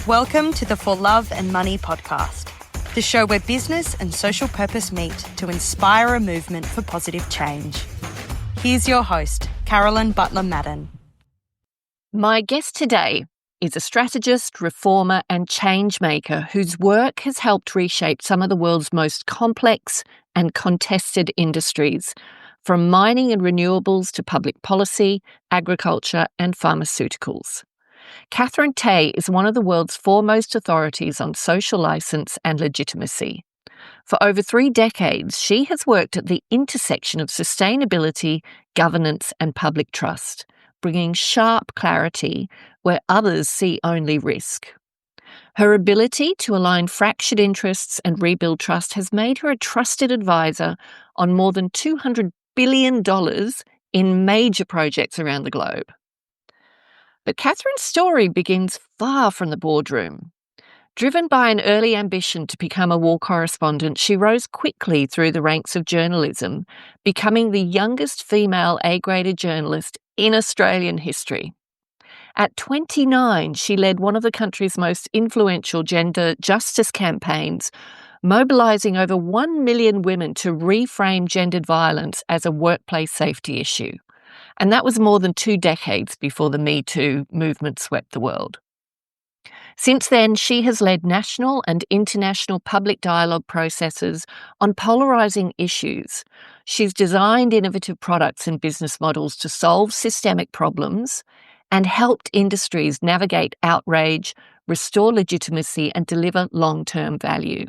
Welcome to the For Love and Money podcast, the show where business and social purpose meet to inspire a movement for positive change. Here's your host, Katherine Butler-Madden. My guest today is a strategist, reformer and changemaker whose work has helped reshape some of the world's most complex and contested industries, from mining and renewables to public policy, agriculture and pharmaceuticals. Katherine Teh is one of the world's foremost authorities on social license and legitimacy. For over 3 decades, she has worked at the intersection of sustainability, governance and public trust, bringing sharp clarity where others see only risk. Her ability to align fractured interests and rebuild trust has made her a trusted advisor on more than $200 billion in major projects around the globe. But Katherine's story begins far from the boardroom. Driven by an early ambition to become a war correspondent, she rose quickly through the ranks of journalism, becoming the youngest female A-graded journalist in Australian history. At 29, she led one of the country's most influential gender justice campaigns, mobilising over 1 million women to reframe gendered violence as a workplace safety issue. And that was more than 2 decades before the Me Too movement swept the world. Since then, she has led national and international public dialogue processes on polarising issues. She's designed innovative products and business models to solve systemic problems and helped industries navigate outrage, restore legitimacy and deliver long-term value.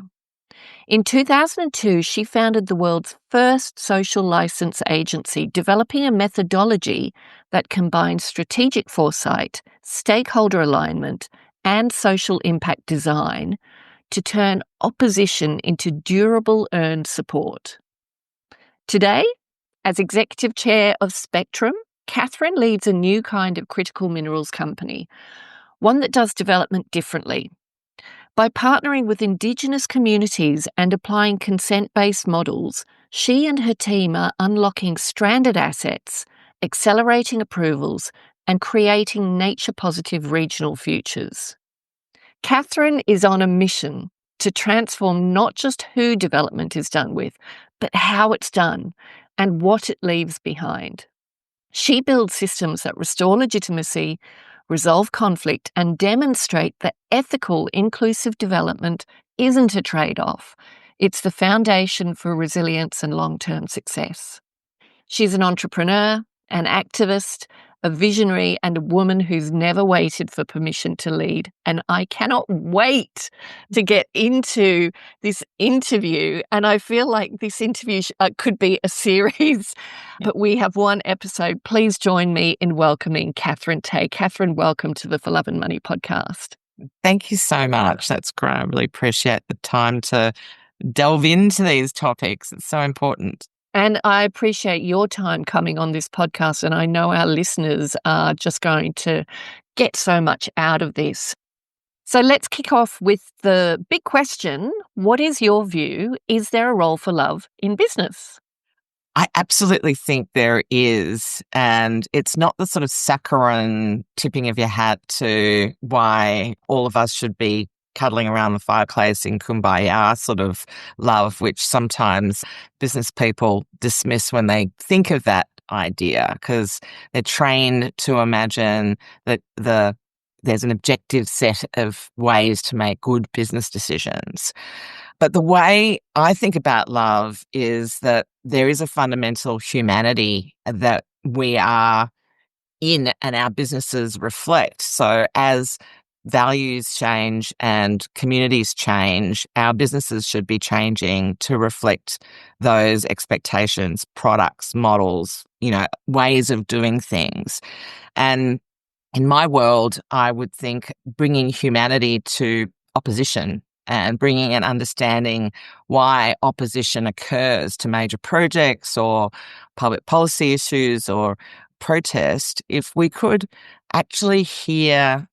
In 2002, she founded the world's first social license agency, developing a methodology that combines strategic foresight, stakeholder alignment, and social impact design to turn opposition into durable earned support. Today, as executive chair of Spectrum, Katherine leads a new kind of critical minerals company, one that does development differently. By partnering with Indigenous communities and applying consent-based models, she and her team are unlocking stranded assets, accelerating approvals, and creating nature-positive regional futures. Katherine is on a mission to transform not just who development is done with, but how it's done and what it leaves behind. She builds systems that restore legitimacy, resolve conflict, and demonstrate that ethical, inclusive development isn't a trade-off. It's the foundation for resilience and long-term success. She's an entrepreneur, an activist, a visionary, and a woman who's never waited for permission to lead. And I cannot wait to get into this interview. And I feel like this interview could be a series, but we have one episode. Please join me in welcoming Katherine Teh. Katherine, welcome to the For Love and Money podcast. Thank you so much. That's great. I really appreciate the time to delve into these topics. It's so important. And I appreciate your time coming on this podcast, and I know our listeners are just going to get so much out of this. So let's kick off with the big question. What is your view? Is there a role for love in business? I absolutely think there is, and it's not the sort of saccharine tipping of your hat to why all of us should be cuddling around the fireplace in kumbaya sort of love, which sometimes business people dismiss when they think of that idea, because they're trained to imagine that there's an objective set of ways to make good business decisions. But the way I think about love is that there is a fundamental humanity that we are in and our businesses reflect. So as values change and communities change, our businesses should be changing to reflect those expectations, products, models, ways of doing things. And in my world, I would think bringing humanity to opposition and bringing an understanding why opposition occurs to major projects or public policy issues or protest, if we could actually hear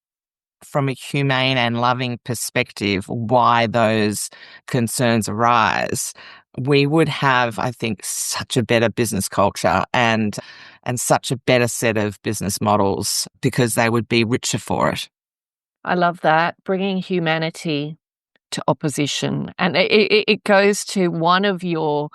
from a humane and loving perspective why those concerns arise, we would have, I think, such a better business culture and such a better set of business models, because they would be richer for it. I love that. Bringing humanity to opposition. And it goes to one of your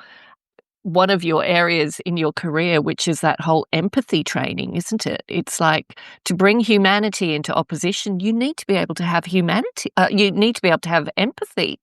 areas in your career, which is that whole empathy training, isn't it? It's like to bring humanity into opposition, you need to be able to have humanity. You need to be able to have empathy.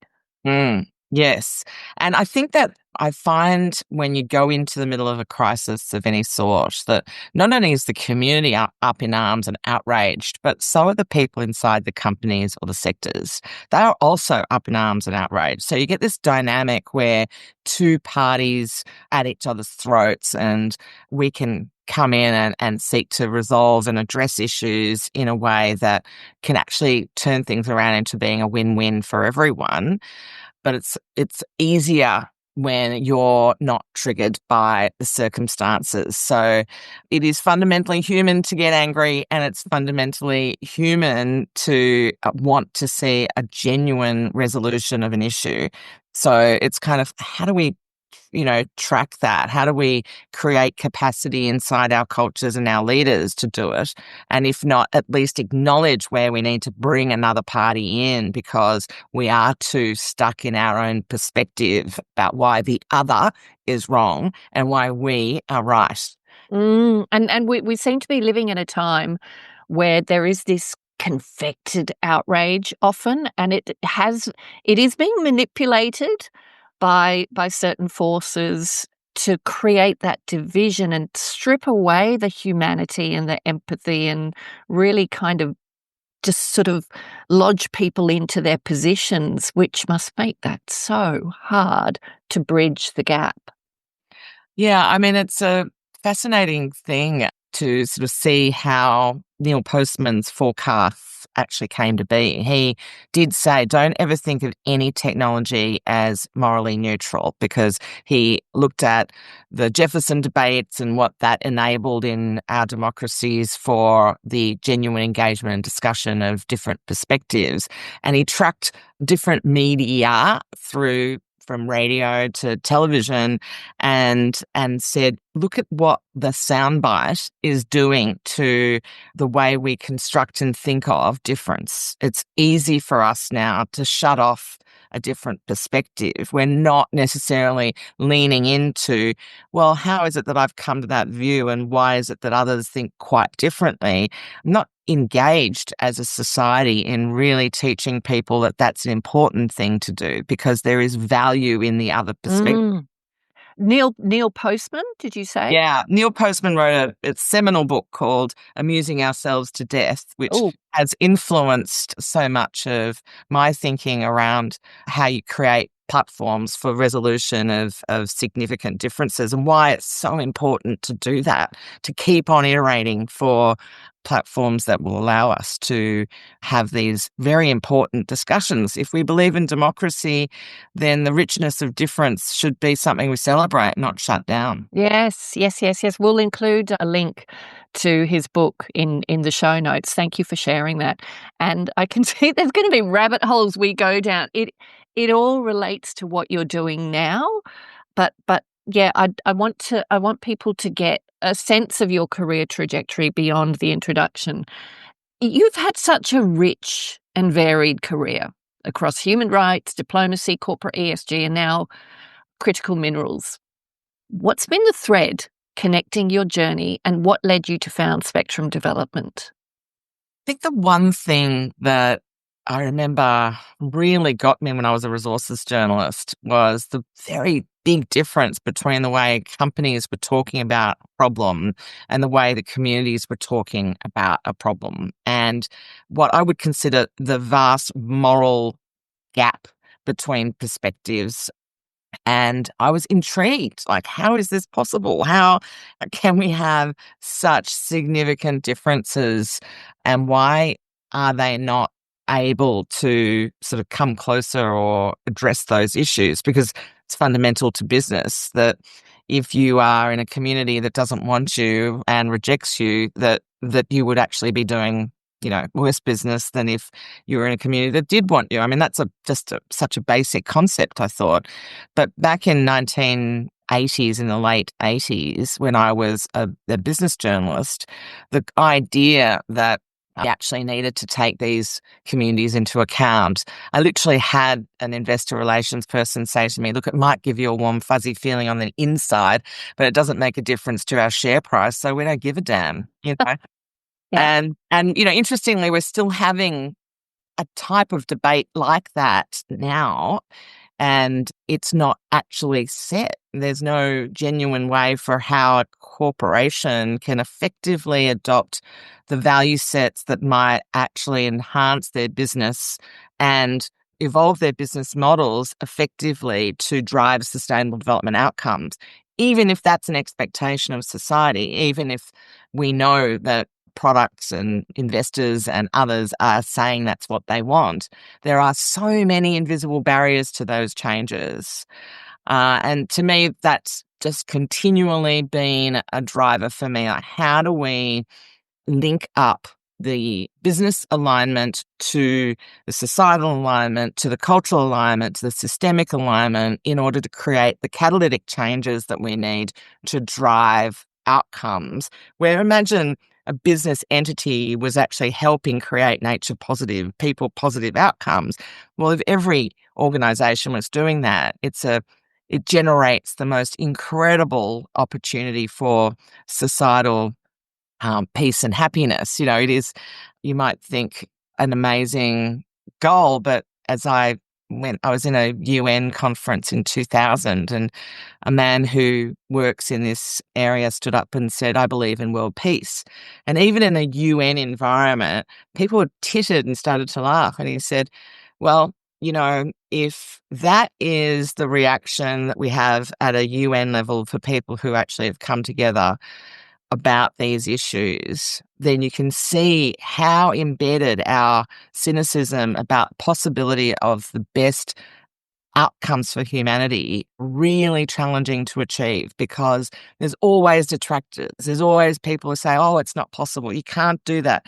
Yes. And I think that I find when you go into the middle of a crisis of any sort, that not only is the community up in arms and outraged, but so are the people inside the companies or the sectors. They are also up in arms and outraged. So you get this dynamic where two parties at each other's throats, and we can come in and seek to resolve and address issues in a way that can actually turn things around into being a win-win for everyone. But it's easier when you're not triggered by the circumstances. So it is fundamentally human to get angry, and it's fundamentally human to want to see a genuine resolution of an issue. So it's kind of, how do we track that? How do we create capacity inside our cultures and our leaders to do it? And if not, at least acknowledge where we need to bring another party in, because we are too stuck in our own perspective about why the other is wrong and why we are right. And we seem to be living in a time where there is this convected outrage often, and it is being manipulated by certain forces to create that division and strip away the humanity and the empathy, and really kind of just sort of lodge people into their positions, which must make that so hard to bridge the gap. Yeah, I mean, it's a fascinating thing to sort of see how Neil Postman's forecasts actually came to be. He did say, don't ever think of any technology as morally neutral, because he looked at the Jefferson debates and what that enabled in our democracies for the genuine engagement and discussion of different perspectives. And he tracked different media through from radio to television and said, look at what the soundbite is doing to the way we construct and think of difference. It's easy for us now to shut off a different perspective. We're not necessarily leaning into, well, how is it that I've come to that view, and why is it that others think quite differently? I'm not engaged as a society in really teaching people that that's an important thing to do, because there is value in the other perspective. Neil Postman, did you say? Yeah, Neil Postman wrote a seminal book called Amusing Ourselves to Death, which has influenced so much of my thinking around how you create platforms for resolution of significant differences, and why it's so important to do that, to keep on iterating for platforms that will allow us to have these very important discussions. If we believe in democracy, then the richness of difference should be something we celebrate, not shut down. Yes. We'll include a link to his book in the show notes. Thank you for sharing that. And I can see there's going to be rabbit holes we go down. It all relates to what you're doing now, but yeah, I want people to get a sense of your career trajectory beyond the introduction. You've had such a rich and varied career across human rights, diplomacy, corporate ESG, and now critical minerals. What's been the thread connecting your journey, and what led you to found Spectrum Development? I think the one thing that I remember really got me when I was a resources journalist was the very big difference between the way companies were talking about a problem and the way the communities were talking about a problem, and what I would consider the vast moral gap between perspectives. And I was intrigued, like, how is this possible? How can we have such significant differences, and why are they not able to sort of come closer or address those issues? Because it's fundamental to business that if you are in a community that doesn't want you and rejects you, that you would actually be doing worse business than if you were in a community that did want you. I mean, that's such a basic concept, I thought. But back in 1980s, in the late 80s, when I was a business journalist, the idea that we actually needed to take these communities into account. I literally had an investor relations person say to me, look, it might give you a warm, fuzzy feeling on the inside, but it doesn't make a difference to our share price, so we don't give a damn, you know? Yeah. And, you know, interestingly, we're still having a type of debate like that now, and it's not actually set. There's no genuine way for how a corporation can effectively adopt the value sets that might actually enhance their business and evolve their business models effectively to drive sustainable development outcomes, even if that's an expectation of society, even if we know that products and investors and others are saying that's what they want. There are so many invisible barriers to those changes. And to me, that's just continually been a driver for me. Like, how do we link up the business alignment to the societal alignment, to the cultural alignment, to the systemic alignment in order to create the catalytic changes that we need to drive outcomes? Where imagine a business entity was actually helping create nature positive, people positive outcomes. Well, if every organization was doing that, it generates the most incredible opportunity for societal peace and happiness. You know, it is, you might think, an amazing goal, but I was in a UN conference in 2000, and a man who works in this area stood up and said, I believe in world peace. And even in a UN environment, people tittered and started to laugh. And he said, well, you know, if that is the reaction that we have at a UN level for people who actually have come together about these issues, then you can see how embedded our cynicism about the possibility of the best outcomes for humanity really challenging to achieve, because there's always detractors. There's always people who say, oh, it's not possible. You can't do that.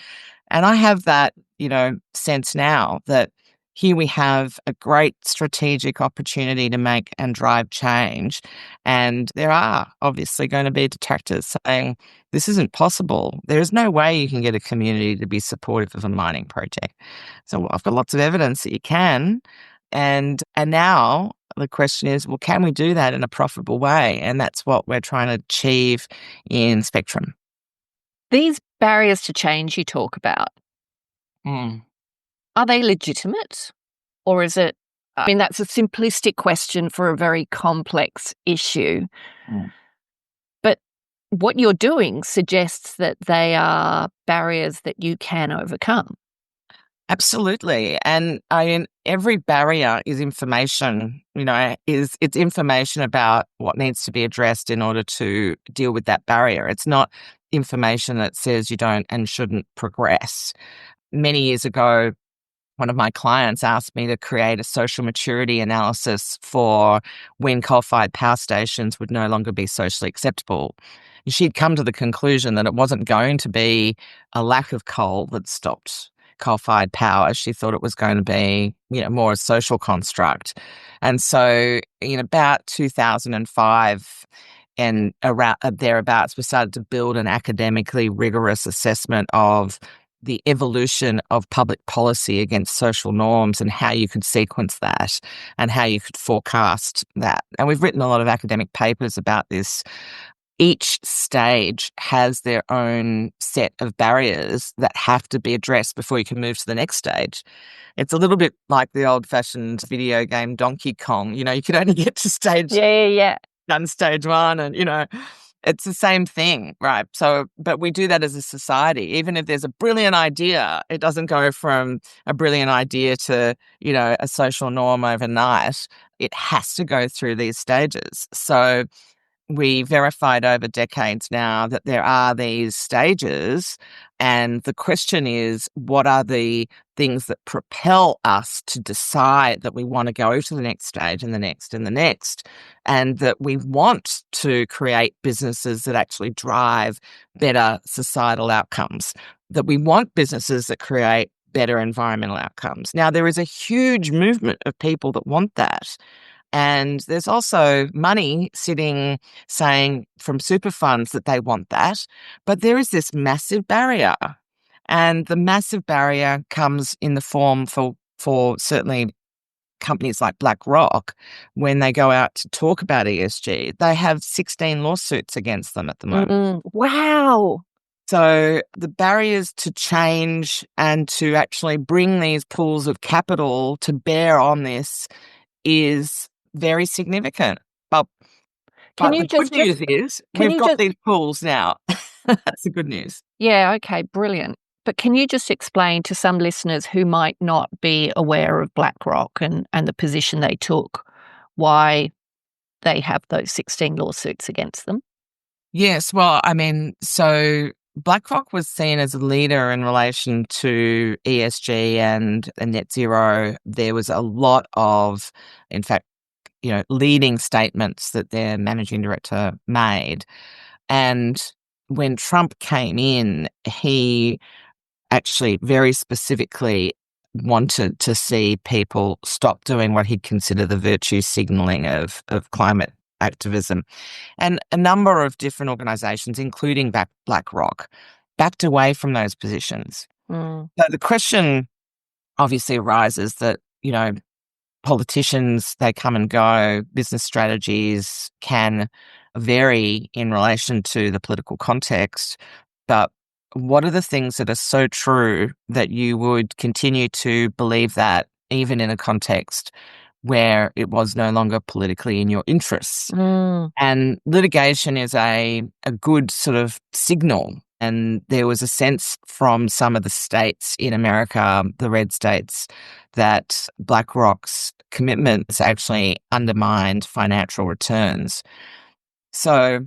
And I have that, you know, sense now that here we have a great strategic opportunity to make and drive change. And there are obviously going to be detractors saying, this isn't possible. There is no way you can get a community to be supportive of a mining project. So I've got lots of evidence that you can. And now the question is, well, can we do that in a profitable way? And that's what we're trying to achieve in Spectrum. These barriers to change you talk about, are they legitimate? Or is it, I mean, that's a simplistic question for a very complex issue. But what you're doing suggests that they are barriers that you can overcome. Absolutely. And I mean, every barrier is information, you know, it's information about what needs to be addressed in order to deal with that barrier. It's not information that says you don't and shouldn't progress. Many years ago, one of my clients asked me to create a social maturity analysis for when coal-fired power stations would no longer be socially acceptable. And she'd come to the conclusion that it wasn't going to be a lack of coal that stopped coal-fired power. She thought it was going to be, you know, more a social construct. And so in about 2005 and around thereabouts, we started to build an academically rigorous assessment of the evolution of public policy against social norms and how you could sequence that and how you could forecast that. And we've written a lot of academic papers about this. Each stage has their own set of barriers that have to be addressed before you can move to the next stage. It's a little bit like the old-fashioned video game Donkey Kong. You know, you could only get to stage one, and, you know, it's the same thing, right? So, but we do that as a society. Even if there's a brilliant idea, it doesn't go from a brilliant idea to, you know, a social norm overnight. It has to go through these stages. So we verified over decades now that there are these stages, and the question is, what are the things that propel us to decide that we want to go to the next stage and the next and the next, and that we want to create businesses that actually drive better societal outcomes, that we want businesses that create better environmental outcomes. Now, there is a huge movement of people that want that. And there's also money sitting saying from super funds that they want that. But there is this massive barrier. And the massive barrier comes in the form for certainly companies like BlackRock, when they go out to talk about ESG, they have 16 lawsuits against them at the moment. Wow. So the barriers to change and to actually bring these pools of capital to bear on this is very significant. But, Can but you the good news is we've got these pools now. That's the good news. Yeah, okay, brilliant. But can you just explain to some listeners who might not be aware of BlackRock and the position they took, why they have those 16 lawsuits against them? Yes, well, I mean, so BlackRock was seen as a leader in relation to ESG and net zero. There was a lot of, in fact, leading statements that their managing director made. And when Trump came in, he actually very specifically wanted to see people stop doing what he'd consider the virtue signaling of climate activism. And a number of different organizations, including BlackRock, backed away from those positions. Mm. So the question obviously arises that, politicians, they come and go, business strategies can vary in relation to the political context, but what are the things that are so true that you would continue to believe that even in a context where it was no longer politically in your interests? Mm. And litigation is a good sort of signal. And there was a sense from some of the states in America, the red states, that BlackRock's commitments actually undermined financial returns. So,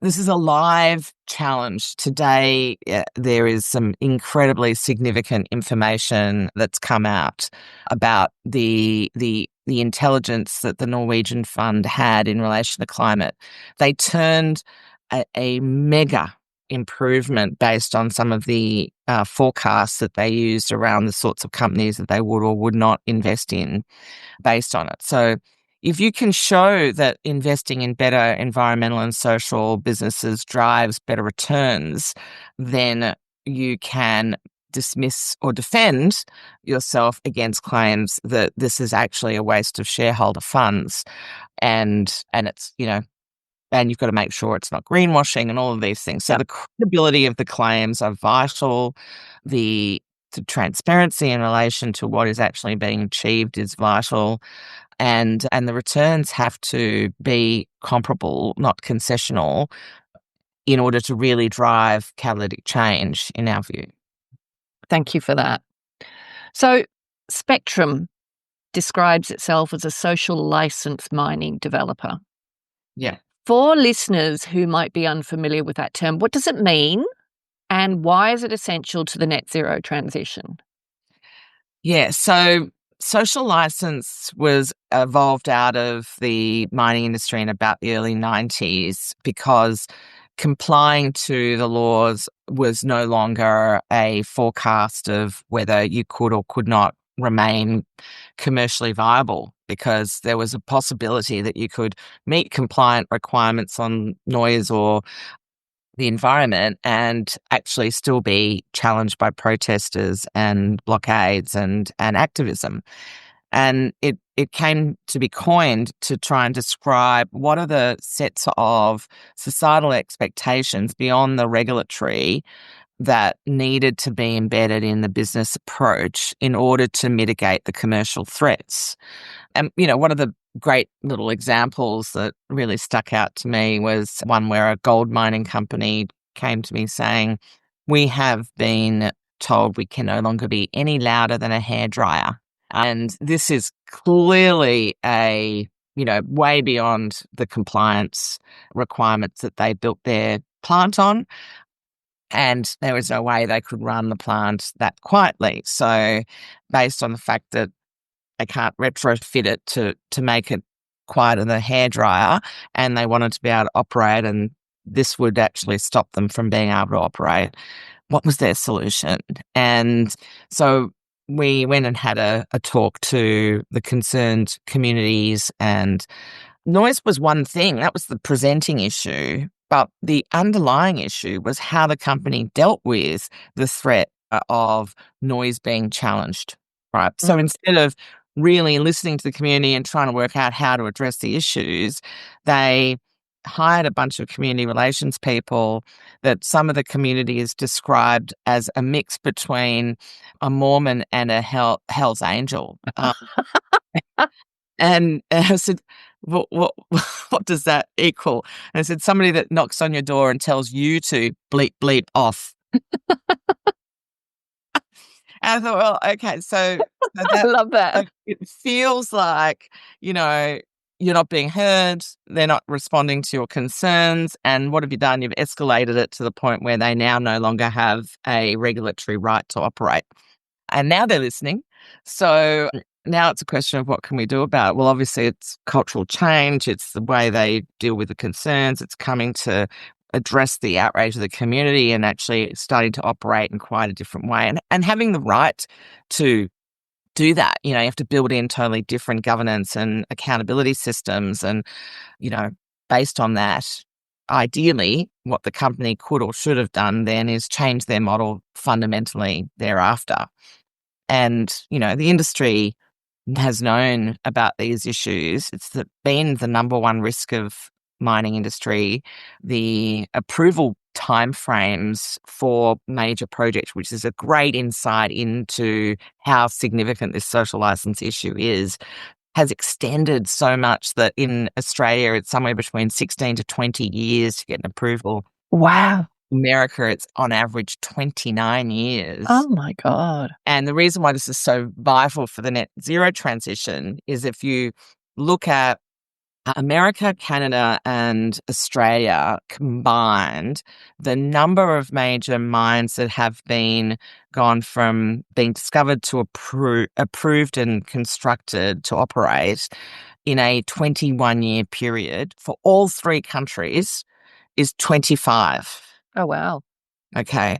this is a live challenge. Today, there is some incredibly significant information that's come out about the intelligence that the Norwegian fund had in relation to climate. They turned a mega improvement based on some of the forecasts that they used around the sorts of companies that they would or would not invest in based on it. So if you can show that investing in better environmental and social businesses drives better returns, then you can dismiss or defend yourself against claims that this is actually a waste of shareholder funds. And it's, and you've got to make sure it's not greenwashing and all of these things. So the credibility of the claims are vital. The transparency in relation to what is actually being achieved is vital. And the returns have to be comparable, not concessional, in order to really drive catalytic change, in our view. Thank you for that. So Spectrum describes itself as a social license mining developer. Yeah. For listeners who might be unfamiliar with that term, what does it mean and why is it essential to the net zero transition? Yeah, so social license was evolved out of the mining industry in about the early 90s because complying to the laws was no longer a forecast of whether you could or could not remain commercially viable, because there was a possibility that you could meet compliant requirements on noise or the environment and actually still be challenged by protesters and blockades and activism. And it came to be coined to try and describe what are the sets of societal expectations beyond the regulatory that needed to be embedded in the business approach in order to mitigate the commercial threats. And, one of the great little examples that really stuck out to me was one where a gold mining company came to me saying, "We have been told we can no longer be any louder than a hairdryer." And this is clearly way beyond the compliance requirements that they built their plant on. And there was no way they could run the plant that quietly. So based on the fact that they can't retrofit it to make it quieter than a hairdryer, and they wanted to be able to operate, and this would actually stop them from being able to operate. What was their solution? And so we went and had a talk to the concerned communities, and noise was one thing. That was the presenting issue. But the underlying issue was how the company dealt with the threat of noise being challenged, right? So instead of really listening to the community and trying to work out how to address the issues, they hired a bunch of community relations people that some of the community is described as a mix between a Mormon and a Hell's Angel. And I said, what does that equal? And I said, somebody that knocks on your door and tells you to bleep, bleep off. And I thought, well, okay, so I love that. it feels like, you're not being heard, they're not responding to your concerns, and what have you done? You've escalated it to the point where they now no longer have a regulatory right to operate. And now they're listening. So now it's a question of what can we do about it? Well, obviously it's cultural change, it's the way they deal with the concerns, it's coming to address the outrage of the community and actually starting to operate in quite a different way and having the right to do that. You have to build in totally different governance and accountability systems. And, based on that, ideally, what the company could or should have done then is change their model fundamentally thereafter. And, the industry has known about these issues. It's been the number one risk of mining industry, the approval timeframes for major projects, which is a great insight into how significant this social license issue is, has extended so much that in Australia it's somewhere between 16 to 20 years to get an approval. Wow. America, it's on average 29 years. Oh my God. And the reason why this is so vital for the net zero transition is if you look at America, Canada, and Australia combined, the number of major mines that have gone from being discovered to approved and constructed to operate in a 21-year period for all three countries is 25. Oh, wow. Okay.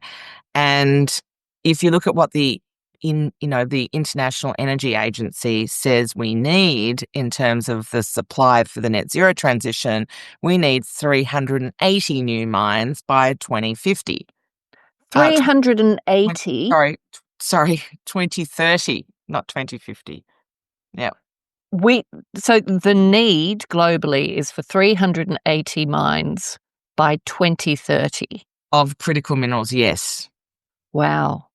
And if you look at what the International Energy Agency says we need in terms of the supply for the net zero transition, we need 380 new mines by 2050. 380? Sorry, 2030, not 2050. Yeah. So the need globally is for 380 mines by 2030. Of critical minerals, yes. Wow.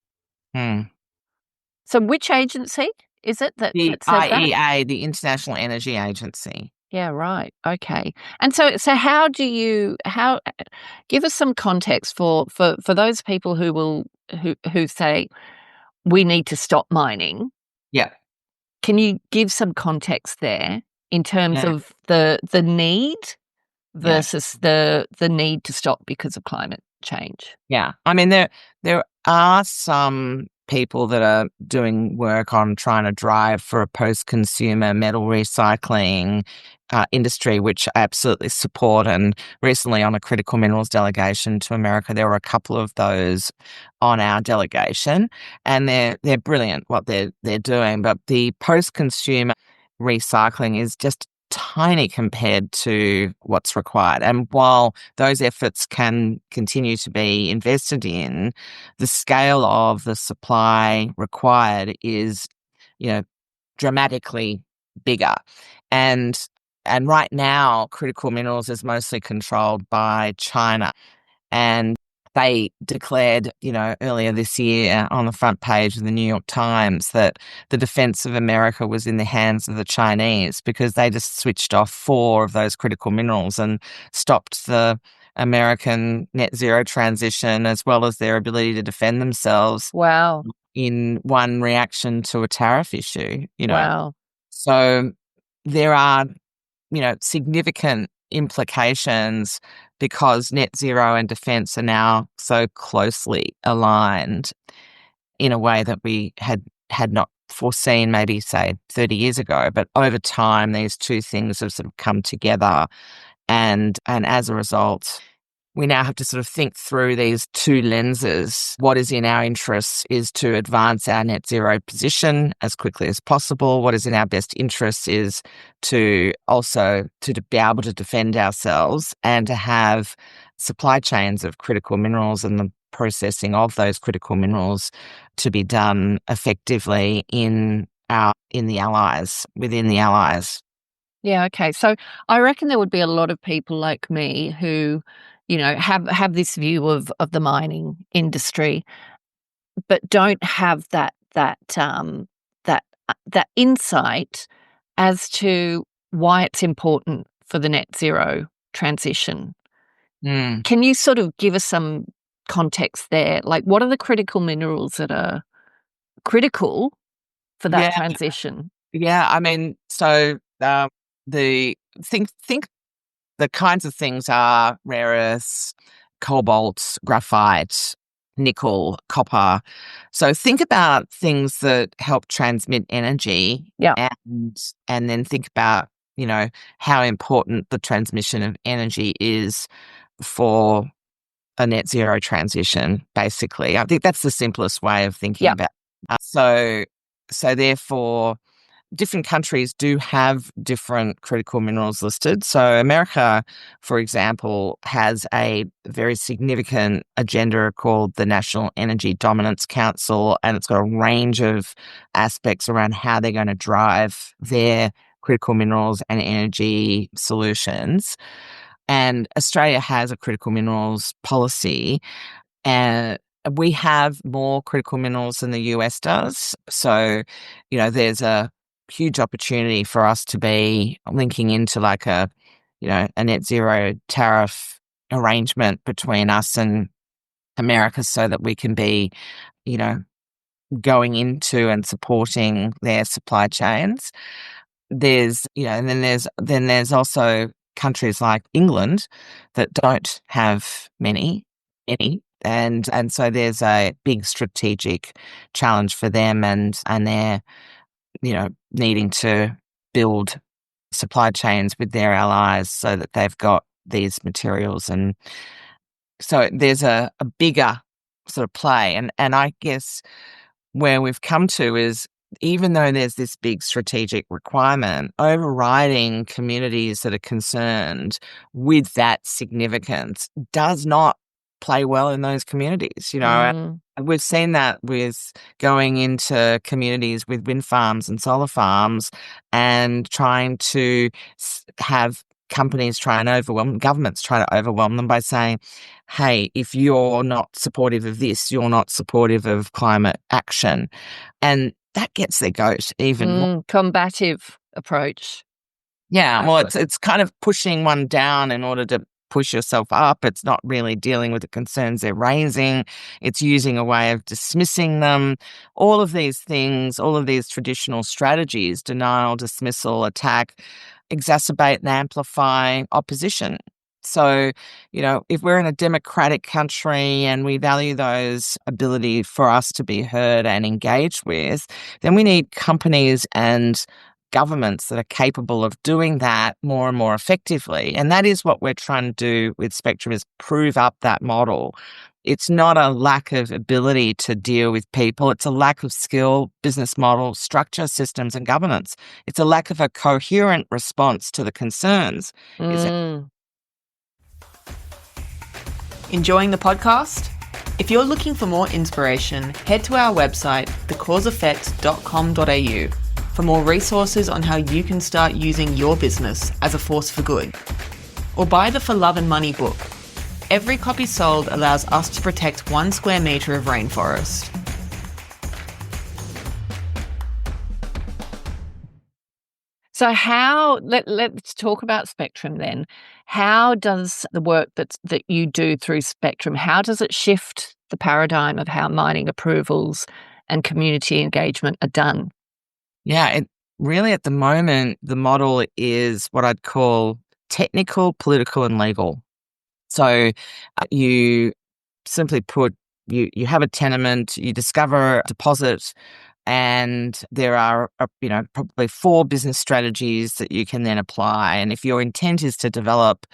So which agency is it that The says that? IEA, the International Energy Agency. Yeah, right. Okay. And so how give us some context for those people who say we need to stop mining. Yeah. Can you give some context there in terms of the need versus the need to stop because of climate change? Yeah. I mean, there are some people that are doing work on trying to drive for a post-consumer metal recycling industry, which I absolutely support. And recently on a critical minerals delegation to America, there were a couple of those on our delegation, and they're brilliant what they're doing. But the post-consumer recycling is just tiny compared to what's required. And while those efforts can continue to be invested in, the scale of the supply required is, dramatically bigger. And right now, critical minerals is mostly controlled by China. And they declared, earlier this year on the front page of the New York Times that the defense of America was in the hands of the Chinese because they just switched off 4 of those critical minerals and stopped the American net zero transition as well as their ability to defend themselves. Wow. In one reaction to a tariff issue, Wow. So there are, significant implications because net zero and defence are now so closely aligned in a way that we had not foreseen maybe, say, 30 years ago. But over time, these two things have sort of come together. And as a result, we now have to sort of think through these two lenses. What is in our interests is to advance our net zero position as quickly as possible. What is in our best interests is to be able to defend ourselves and to have supply chains of critical minerals and processing of those critical minerals to be done effectively within the allies. Yeah, okay. So I reckon there would be a lot of people like me who, have this view of the mining industry, but don't have that insight as to why it's important for the net zero transition. Mm. Can you sort of give us some context there? Like, what are the critical minerals that are critical for that Yeah, transition? yeah. I mean, so the think the kinds of things are rare earths, cobalt, graphite, nickel, copper. So think about things that help transmit energy, Yeah, and then think about, how important the transmission of energy is for a net zero transition, basically. I think that's the simplest way of thinking yeah, about it. So therefore, different countries do have different critical minerals listed. So America, for example, has a very significant agenda called the National Energy Dominance Council, and it's got a range of aspects around how they're going to drive their critical minerals and energy solutions. And Australia has a critical minerals policy, and we have more critical minerals than the US does. So, there's a huge opportunity for us to be linking into like a net zero tariff arrangement between us and America so that we can be, you know, going into and supporting their supply chains. And then there's also countries like England that don't have any, and so there's a big strategic challenge for them, and they're, needing to build supply chains with their allies so that they've got these materials. And so there's a bigger sort of play, and I guess where we've come to is, even though there's this big strategic requirement, overriding communities that are concerned with that significance does not play well in those communities. mm, We've seen that with going into communities with wind farms and solar farms and trying to have companies try and governments try to overwhelm them by saying, hey, if you're not supportive of this, you're not supportive of climate action. And that gets their goat even more. combative approach. Yeah, well, Absolutely. it's kind of pushing one down in order to push yourself up. It's not really dealing with the concerns they're raising. It's using a way of dismissing them. All of these things, all of these traditional strategies, denial, dismissal, attack, exacerbate and amplify opposition. So, if we're in a democratic country and we value those ability for us to be heard and engaged with, then we need companies and governments that are capable of doing that more and more effectively. And that is what we're trying to do with Spectrum, is prove up that model. It's not a lack of ability to deal with people. It's a lack of skill, business model, structure, systems, and governance. It's a lack of a coherent response to the concerns. Mm. Enjoying the podcast? If you're looking for more inspiration, head to our website, thecauseeffect.com.au, for more resources on how you can start using your business as a force for good. Or buy the For Love and Money book. Every copy sold allows us to protect 1 square metre of rainforest. So let's talk about Spectrum then. How does the work that you do through Spectrum, how does it shift the paradigm of how mining approvals and community engagement are done? Yeah, really at the moment, the model is what I'd call technical, political, and legal. So you simply put, you have a tenement, you discover a deposit, and there are, probably 4 business strategies that you can then apply. And if your intent is to develop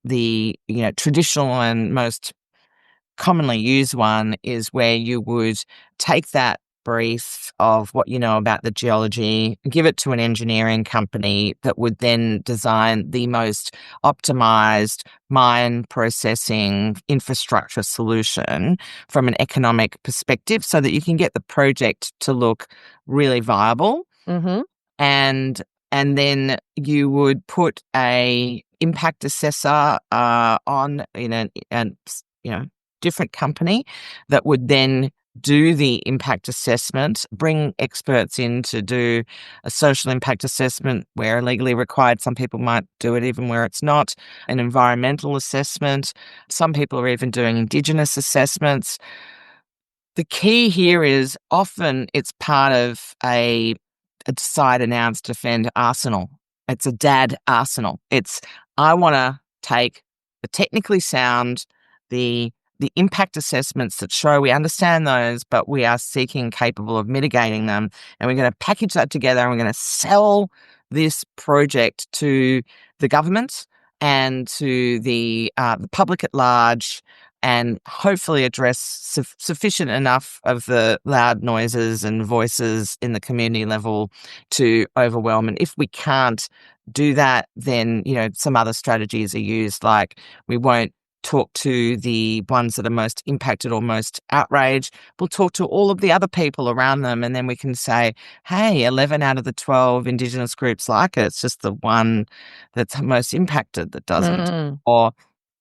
the, traditional and most commonly used one, is where you would take that brief of what you know about the geology, give it to an engineering company that would then design the most optimized mine processing infrastructure solution from an economic perspective so that you can get the project to look really viable. Mm-hmm. And then you would put a impact assessor on in a different company that would then do the impact assessment, bring experts in to do a social impact assessment where legally required. Some people might do it even where it's not. An environmental assessment. Some people are even doing Indigenous assessments. The key here is often it's part of a decide, announce, defend arsenal. It's a DAD arsenal. It's, I want to take the technically sound, the impact assessments that show we understand those, but we are seeking capable of mitigating them. And we're going to package that together and we're going to sell this project to the government and to the public at large, and hopefully address sufficient enough of the loud noises and voices in the community level to overwhelm. And if we can't do that, then, some other strategies are used, like we won't talk to the ones that are most impacted or most outraged. We'll talk to all of the other people around them, and then we can say, hey, 11 out of the 12 Indigenous groups like it. It's just the one that's most impacted that doesn't. Mm. Or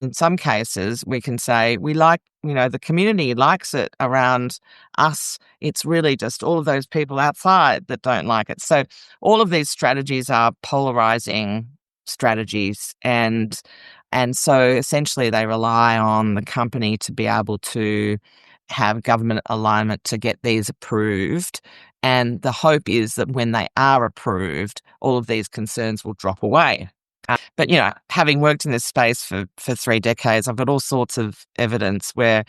in some cases, we can say, we like, the community likes it around us. It's really just all of those people outside that don't like it. So all of these strategies are polarizing strategies. And so essentially they rely on the company to be able to have government alignment to get these approved. And the hope is that when they are approved, all of these concerns will drop away. But, having worked in this space for 3 decades, I've got all sorts of evidence where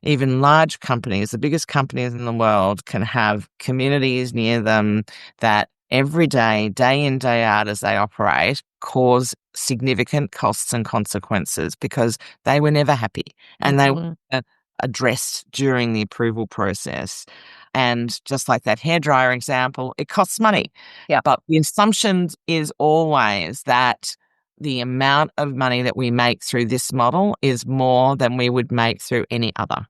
even large companies, the biggest companies in the world, can have communities near them that every day in, day out as they operate, cause significant costs and consequences because they were never happy and they were addressed during the approval process. And just like that hairdryer example, it costs money. Yeah. But the assumption is always that the amount of money that we make through this model is more than we would make through any other.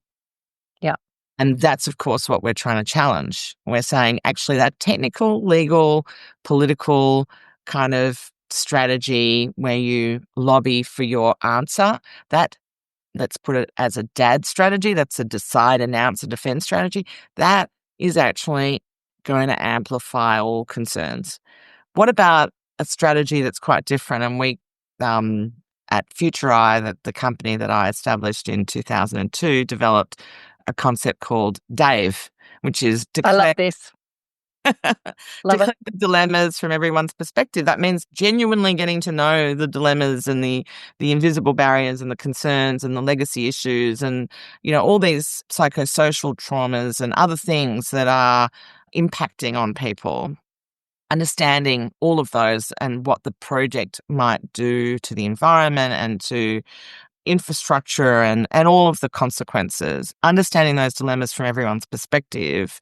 Yeah. And that's, of course, what we're trying to challenge. We're saying, actually, that technical, legal, political kind of strategy where you lobby for your answer, that, let's put it as a DAD strategy, that's a decide, announce, and defend strategy, that is actually going to amplify all concerns. What about a strategy that's quite different? And we, at Future Eye, the company that I established in 2002, developed a concept called DAVE, which is I love this. declare the dilemmas from everyone's perspective. That means genuinely getting to know the dilemmas and the invisible barriers and the concerns and the legacy issues and, all these psychosocial traumas and other things that are impacting on people. Understanding all of those and what the project might do to the environment and to infrastructure and all of the consequences. Understanding those dilemmas from everyone's perspective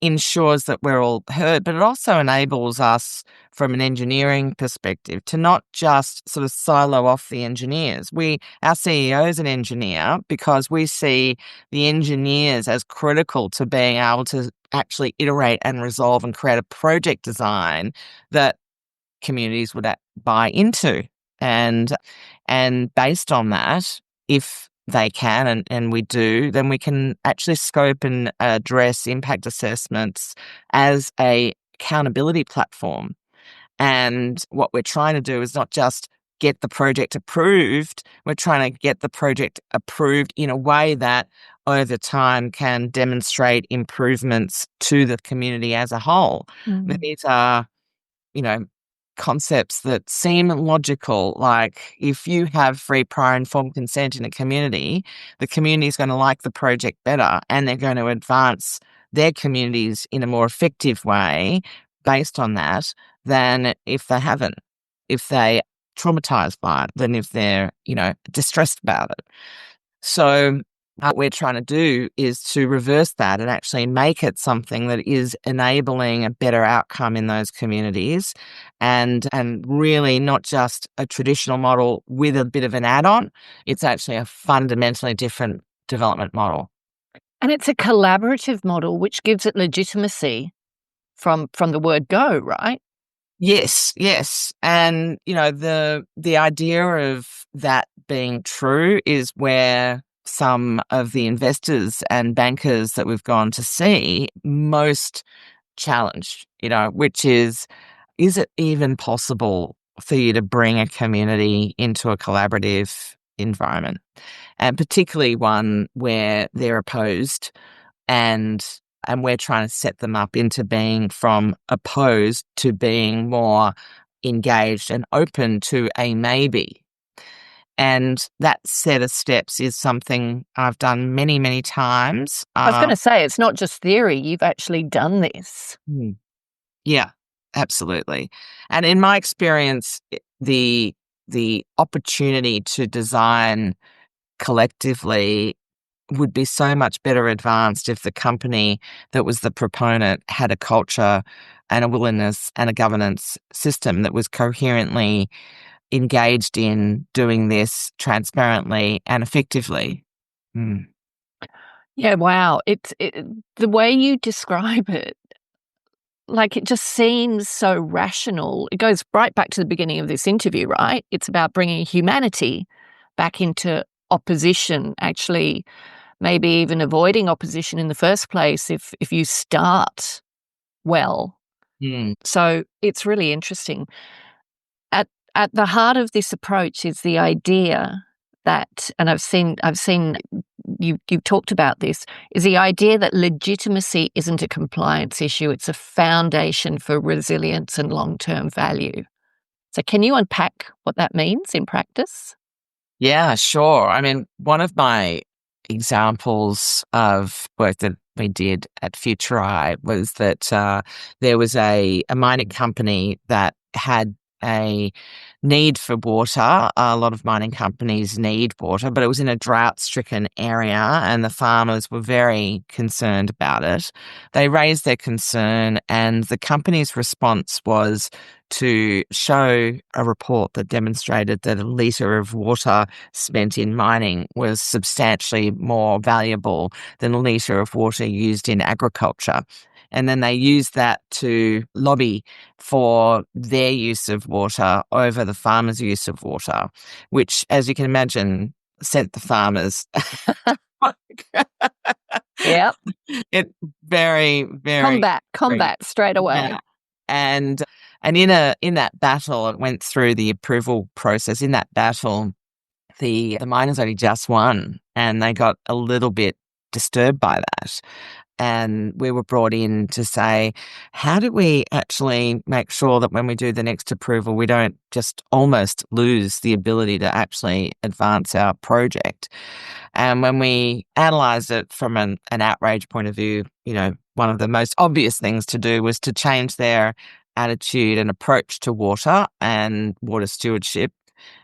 ensures that we're all heard, but it also enables us from an engineering perspective to not just sort of silo off the engineers. Our CEO is an engineer because we see the engineers as critical to being able to actually iterate and resolve and create a project design that communities would buy into. And based on that, if they can, and we do, then we can actually scope and address impact assessments as a accountability platform. And what we're trying to do is not just get the project approved, we're trying to get the project approved in a way that over time can demonstrate improvements to the community as a whole. Mm-hmm. These are, concepts that seem logical, like if you have free prior informed consent in a community, the community is going to like the project better and they're going to advance their communities in a more effective way based on that than if they haven't, if they traumatized by it, than if they're, distressed about it. So What we're trying to do is to reverse that and actually make it something that is enabling a better outcome in those communities, and really not just a traditional model with a bit of an add-on. It's actually a fundamentally different development model. And it's a collaborative model, which gives it legitimacy from the word go, right? Yes, yes. And, the idea of that being true is where some of the investors and bankers that we've gone to see most challenged, which is it even possible for you to bring a community into a collaborative environment? And particularly one where they're opposed, and we're trying to set them up into being from opposed to being more engaged and open to a maybe. And that set of steps is something I've done many, many times. I was going to say, it's not just theory. You've actually done this. Yeah, absolutely. And in my experience, the opportunity to design collectively would be so much better advanced if the company that was the proponent had a culture and a willingness and a governance system that was coherently engaged in doing this transparently and effectively. Yeah, wow. The way you describe it, like, it just seems so rational. It goes right back to the beginning of this interview, right? It's about bringing humanity back into opposition, actually, maybe even avoiding opposition in the first place if you start well. So it's really interesting. At the heart of this approach is the idea that, and I've seen you've talked about this, is the idea that legitimacy isn't a compliance issue, it's a foundation for resilience and long-term value. So can you unpack what that means in practice? Yeah, sure. I mean, one of my examples of work that we did at Future was that there was a mining company that had a need for water. A lot of mining companies need water, but it was in a drought-stricken area, and the farmers were very concerned about it. They raised their concern, and the company's response was to show a report that demonstrated that a litre of water spent in mining was substantially more valuable than a litre of water used in agriculture. And then they used that to lobby for their use of water over the farmers' use of water, which, as you can imagine, sent the farmers Yep. it very, very Combat straight away. Yeah. And in that battle, it went through the approval process. In that battle, the miners only just won, and they got a little bit disturbed by that. And we were brought in to say, how do we actually make sure that when we do the next approval, we don't just almost lose the ability to actually advance our project? And when we analysed it from an outrage point of view, one of the most obvious things to do was to change their attitude and approach to water and water stewardship.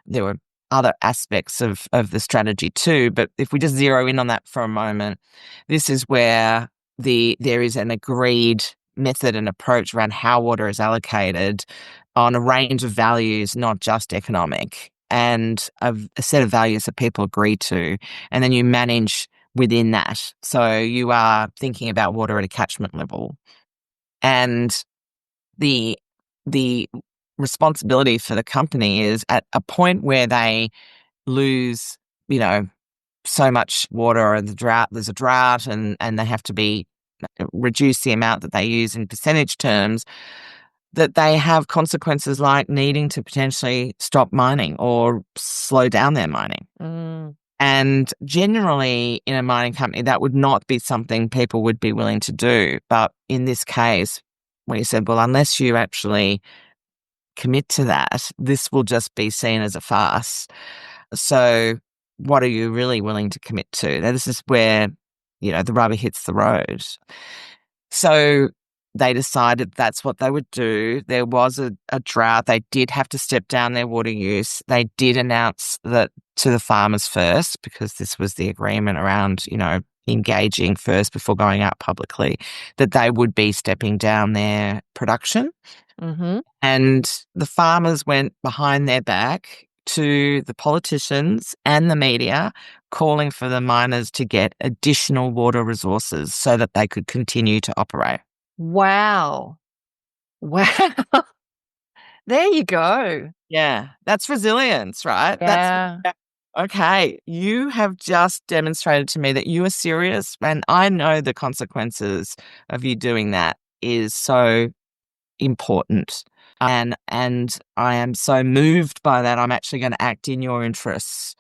There were other aspects of the strategy too, but if we just zero in on that for a moment, this is where there is an agreed method and approach around how water is allocated on a range of values, not just economic, and a set of values that people agree to, and then you manage within that. So you are thinking about water at a catchment level, and the responsibility for the company is at a point where they lose, so much water, and there's a drought, and they have to reduce the amount that they use in percentage terms, that they have consequences like needing to potentially stop mining or slow down their mining. And generally in a mining company, that would not be something people would be willing to do. But in this case, we said, well, unless you actually commit to that, this will just be seen as a farce. So what are you really willing to commit to? Now, this is where, the rubber hits the road. So they decided that's what they would do. There was a drought. They did have to step down their water use. They did announce that to the farmers first, because this was the agreement around, engaging first before going out publicly, that they would be stepping down their production. Mm-hmm. And the farmers went behind their back to the politicians and the media, calling for the miners to get additional water resources so that they could continue to operate. Wow. Wow. There you go. Yeah, that's resilience, right? Yeah. Okay, you have just demonstrated to me that you are serious, and I know the consequences of you doing that is so important. And I am so moved by that. I'm actually going to act in your interests.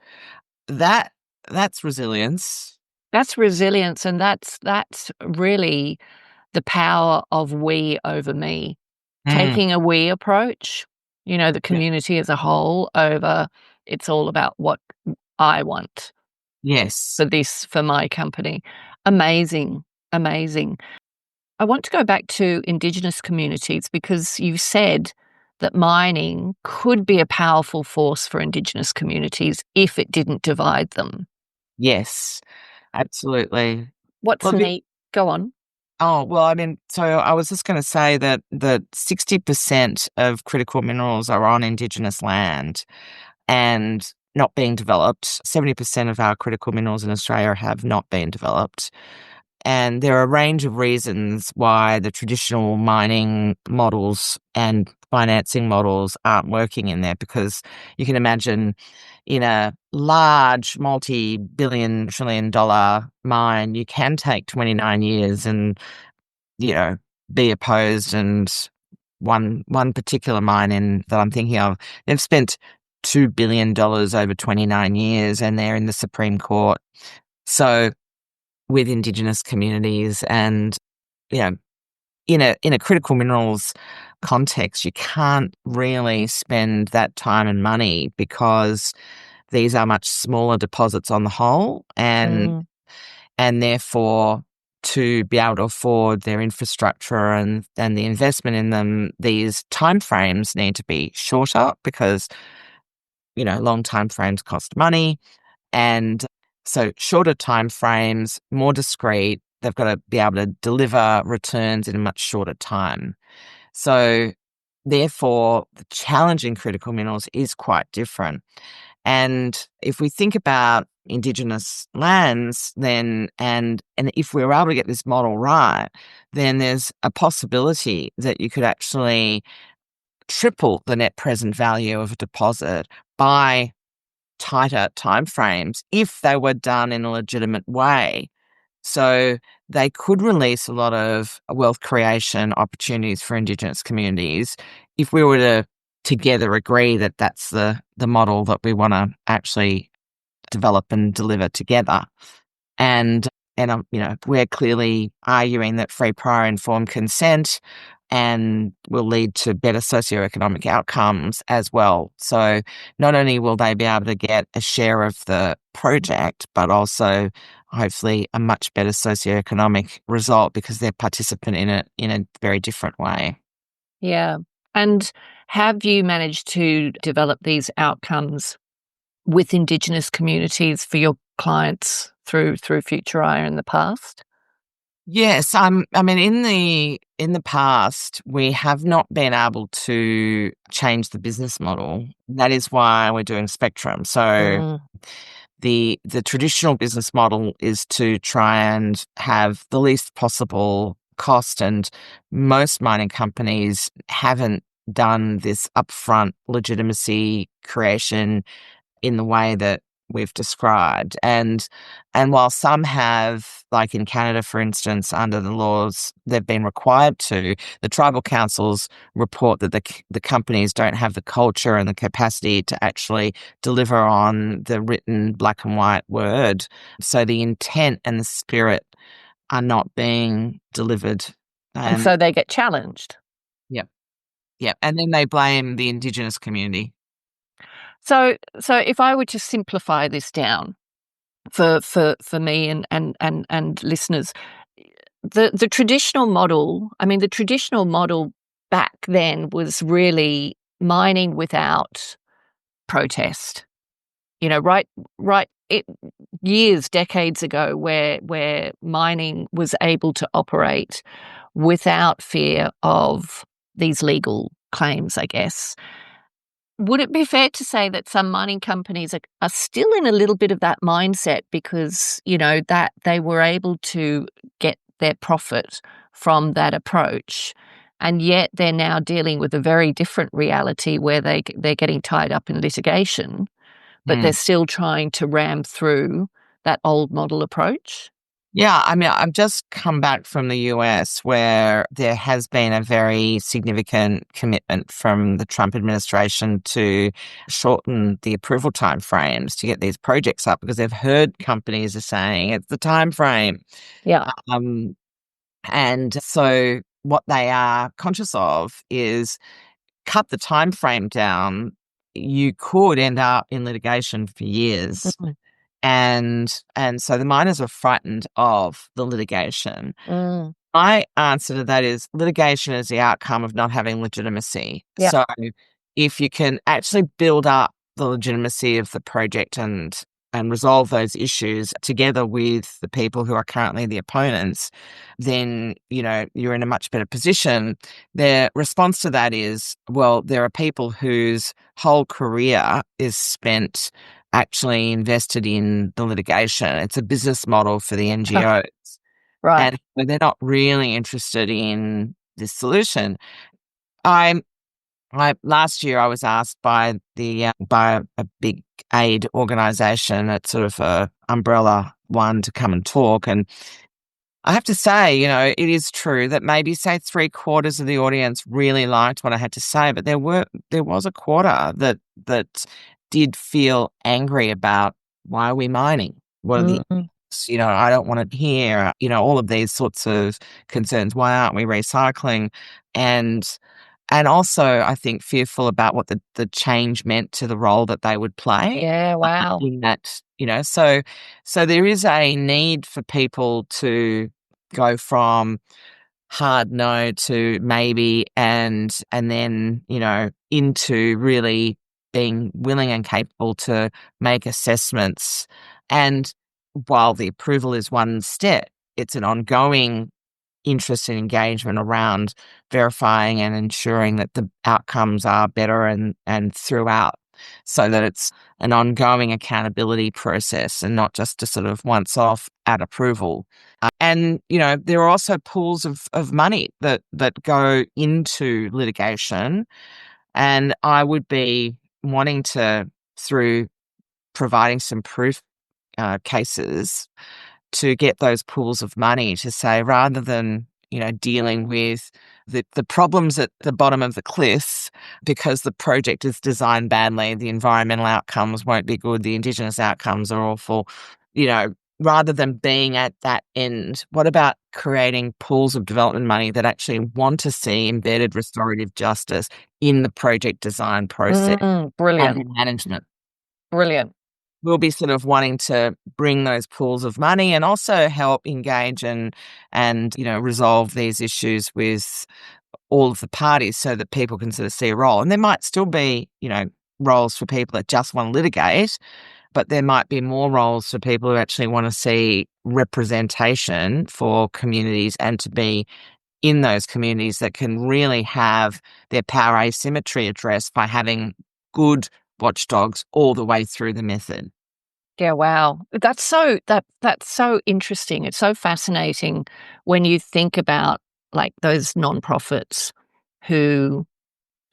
That's resilience. That's resilience, and that's really the power of we over me. Taking a we approach, the community as a whole over it's all about what I want Yes. for my company. Amazing. Amazing. I want to go back to Indigenous communities because you said that mining could be a powerful force for Indigenous communities if it didn't divide them. Yes, absolutely. What's Well, neat? Go on. Oh, well, so I was just going to say that 60% of critical minerals are on Indigenous land and not being developed. 70% of our critical minerals in Australia have not been developed. And there are a range of reasons why the traditional mining models and financing models aren't working in there, because you can imagine in a large multi-billion, trillion-dollar mine, you can take 29 years and, be opposed. And one particular mine that I'm thinking of, they've spent $2 billion over 29 years and they're in the Supreme Court. So with Indigenous communities and, in a critical minerals context, you can't really spend that time and money because these are much smaller deposits on the whole, and therefore to be able to afford their infrastructure and the investment in them, these timeframes need to be shorter because, long timeframes cost money. And so shorter timeframes, more discrete, they've got to be able to deliver returns in a much shorter time. So therefore, the challenge in critical minerals is quite different. And if we think about Indigenous lands, then and if we were able to get this model right, then there's a possibility that you could actually triple the net present value of a deposit by tighter timeframes if they were done in a legitimate way. So they could release a lot of wealth creation opportunities for Indigenous communities if we were to together agree that that's the model that we want to actually develop and deliver together. And we're clearly arguing that free, prior, informed consent and will lead to better socioeconomic outcomes as well. So not only will they be able to get a share of the project, but also hopefully a much better socioeconomic result because they're participant in it in a very different way. Yeah. And have you managed to develop these outcomes with Indigenous communities for your clients through FutureIR in the past? Yes, in the past, we have not been able to change the business model. That is why we're doing Spectrum. So the traditional business model is to try and have the least possible cost, and most mining companies haven't done this upfront legitimacy creation in the way that we've described. And while some have, like in Canada, for instance, under the laws, they've been required to, the tribal councils report that the companies don't have the culture and the capacity to actually deliver on the written black and white word. So the intent and the spirit are not being delivered. And so they get challenged. Yep. Yep. And then they blame the Indigenous community. So if I were to simplify this down for me and listeners, the traditional model, I mean, the traditional model back then was really mining without protest. You know, years, decades ago, where mining was able to operate without fear of these legal claims, I guess. Would it be fair to say that some mining companies are still in a little bit of that mindset because, you know, that they were able to get their profit from that approach, and yet they're now dealing with a very different reality where they're getting tied up in litigation, but they're still trying to ram through that old model approach? Yeah, I mean, I've just come back from the US where there has been a very significant commitment from the Trump administration to shorten the approval timeframes to get these projects up because they've heard companies are saying it's the timeframe. Yeah. And so what they are conscious of is cut the timeframe down. You could end up in litigation for years. Mhm. And so the miners are frightened of the litigation. Mm. My answer to that is litigation is the outcome of not having legitimacy. Yeah. So if you can actually build up the legitimacy of the project and resolve those issues together with the people who are currently the opponents, then, you know, you're in a much better position. Their response to that is, well, there are people whose whole career is spent actually invested in the litigation. It's a business model for the NGOs. Right. And they're not really interested in this solution. I last year I was asked by by a big aid organisation, it's sort of a umbrella one, to come and talk. And I have to say, you know, it is true that maybe say 3/4 of the audience really liked what I had to say, but there was a quarter that did feel angry about why are we mining? What are the Mm. you know, I don't want to hear, you know, all of these sorts of concerns. Why aren't we recycling? And also, I think, fearful about what the change meant to the role that they would play. Yeah, wow. In that, you know, so there is a need for people to go from hard no to maybe and then, you know, into really being willing and capable to make assessments. And while the approval is one step, it's an ongoing interest and engagement around verifying and ensuring that the outcomes are better and throughout, so that it's an ongoing accountability process and not just a sort of once off at approval. And, you know, there are also pools of money that go into litigation. And I would be wanting to, through providing some proof cases, to get those pools of money to say, rather than, you know, dealing with the problems at the bottom of the cliff because the project is designed badly, the environmental outcomes won't be good, the Indigenous outcomes are awful, you know, rather than being at that end, what about creating pools of development money that actually want to see embedded restorative justice in the project design process Brilliant. and management? Brilliant. We'll be sort of wanting to bring those pools of money and also help engage and, you know, resolve these issues with all of the parties so that people can sort of see a role. And there might still be, you know, roles for people that just want to litigate, but there might be more roles for people who actually want to see representation for communities and to be in those communities that can really have their power asymmetry addressed by having good watchdogs all the way through the method. Yeah, wow. That's so interesting. It's so fascinating when you think about like those nonprofits who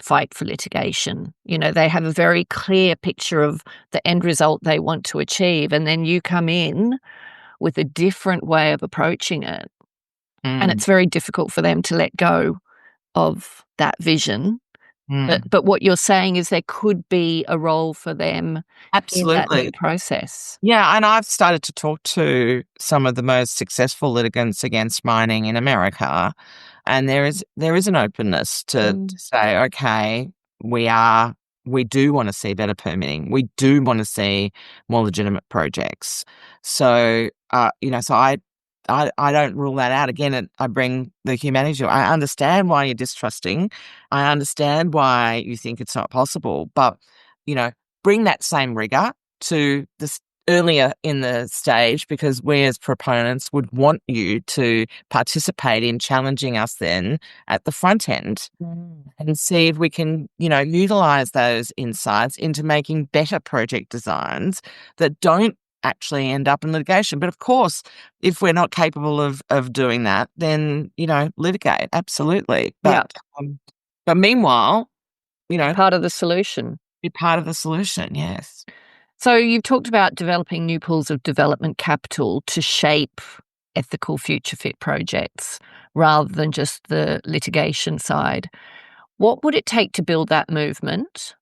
fight for litigation. You know, they have a very clear picture of the end result they want to achieve, and then you come in with a different way of approaching it. And it's very difficult for them to let go of that vision. But what you're saying is there could be a role for them in that new Absolutely. process. Yeah, and I've started to talk to some of the most successful litigants against mining in America, and there is an openness to say, okay, we do want to see better permitting. We do want to see more legitimate projects. So, you know, so I don't rule that out. Again, I bring the humanity. I understand why you're distrusting. I understand why you think it's not possible. But, bring that same rigor to this earlier in the stage, because we as proponents would want you to participate in challenging us then at the front end and see if we can, utilize those insights into making better project designs that don't actually end up in litigation. But of course, if we're not capable of doing that, then, litigate. Absolutely. But meanwhile, Part of the solution. be part of the solution. Yes. So you've talked about developing new pools of development capital to shape ethical future fit projects rather than just the litigation side. What would it take to build that movement,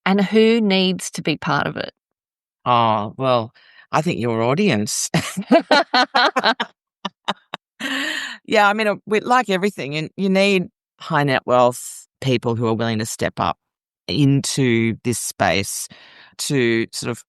and who needs to be part of it? Oh, well, I think your audience. Yeah, I mean, like everything, you need high net wealth people who are willing to step up into this space to sort of,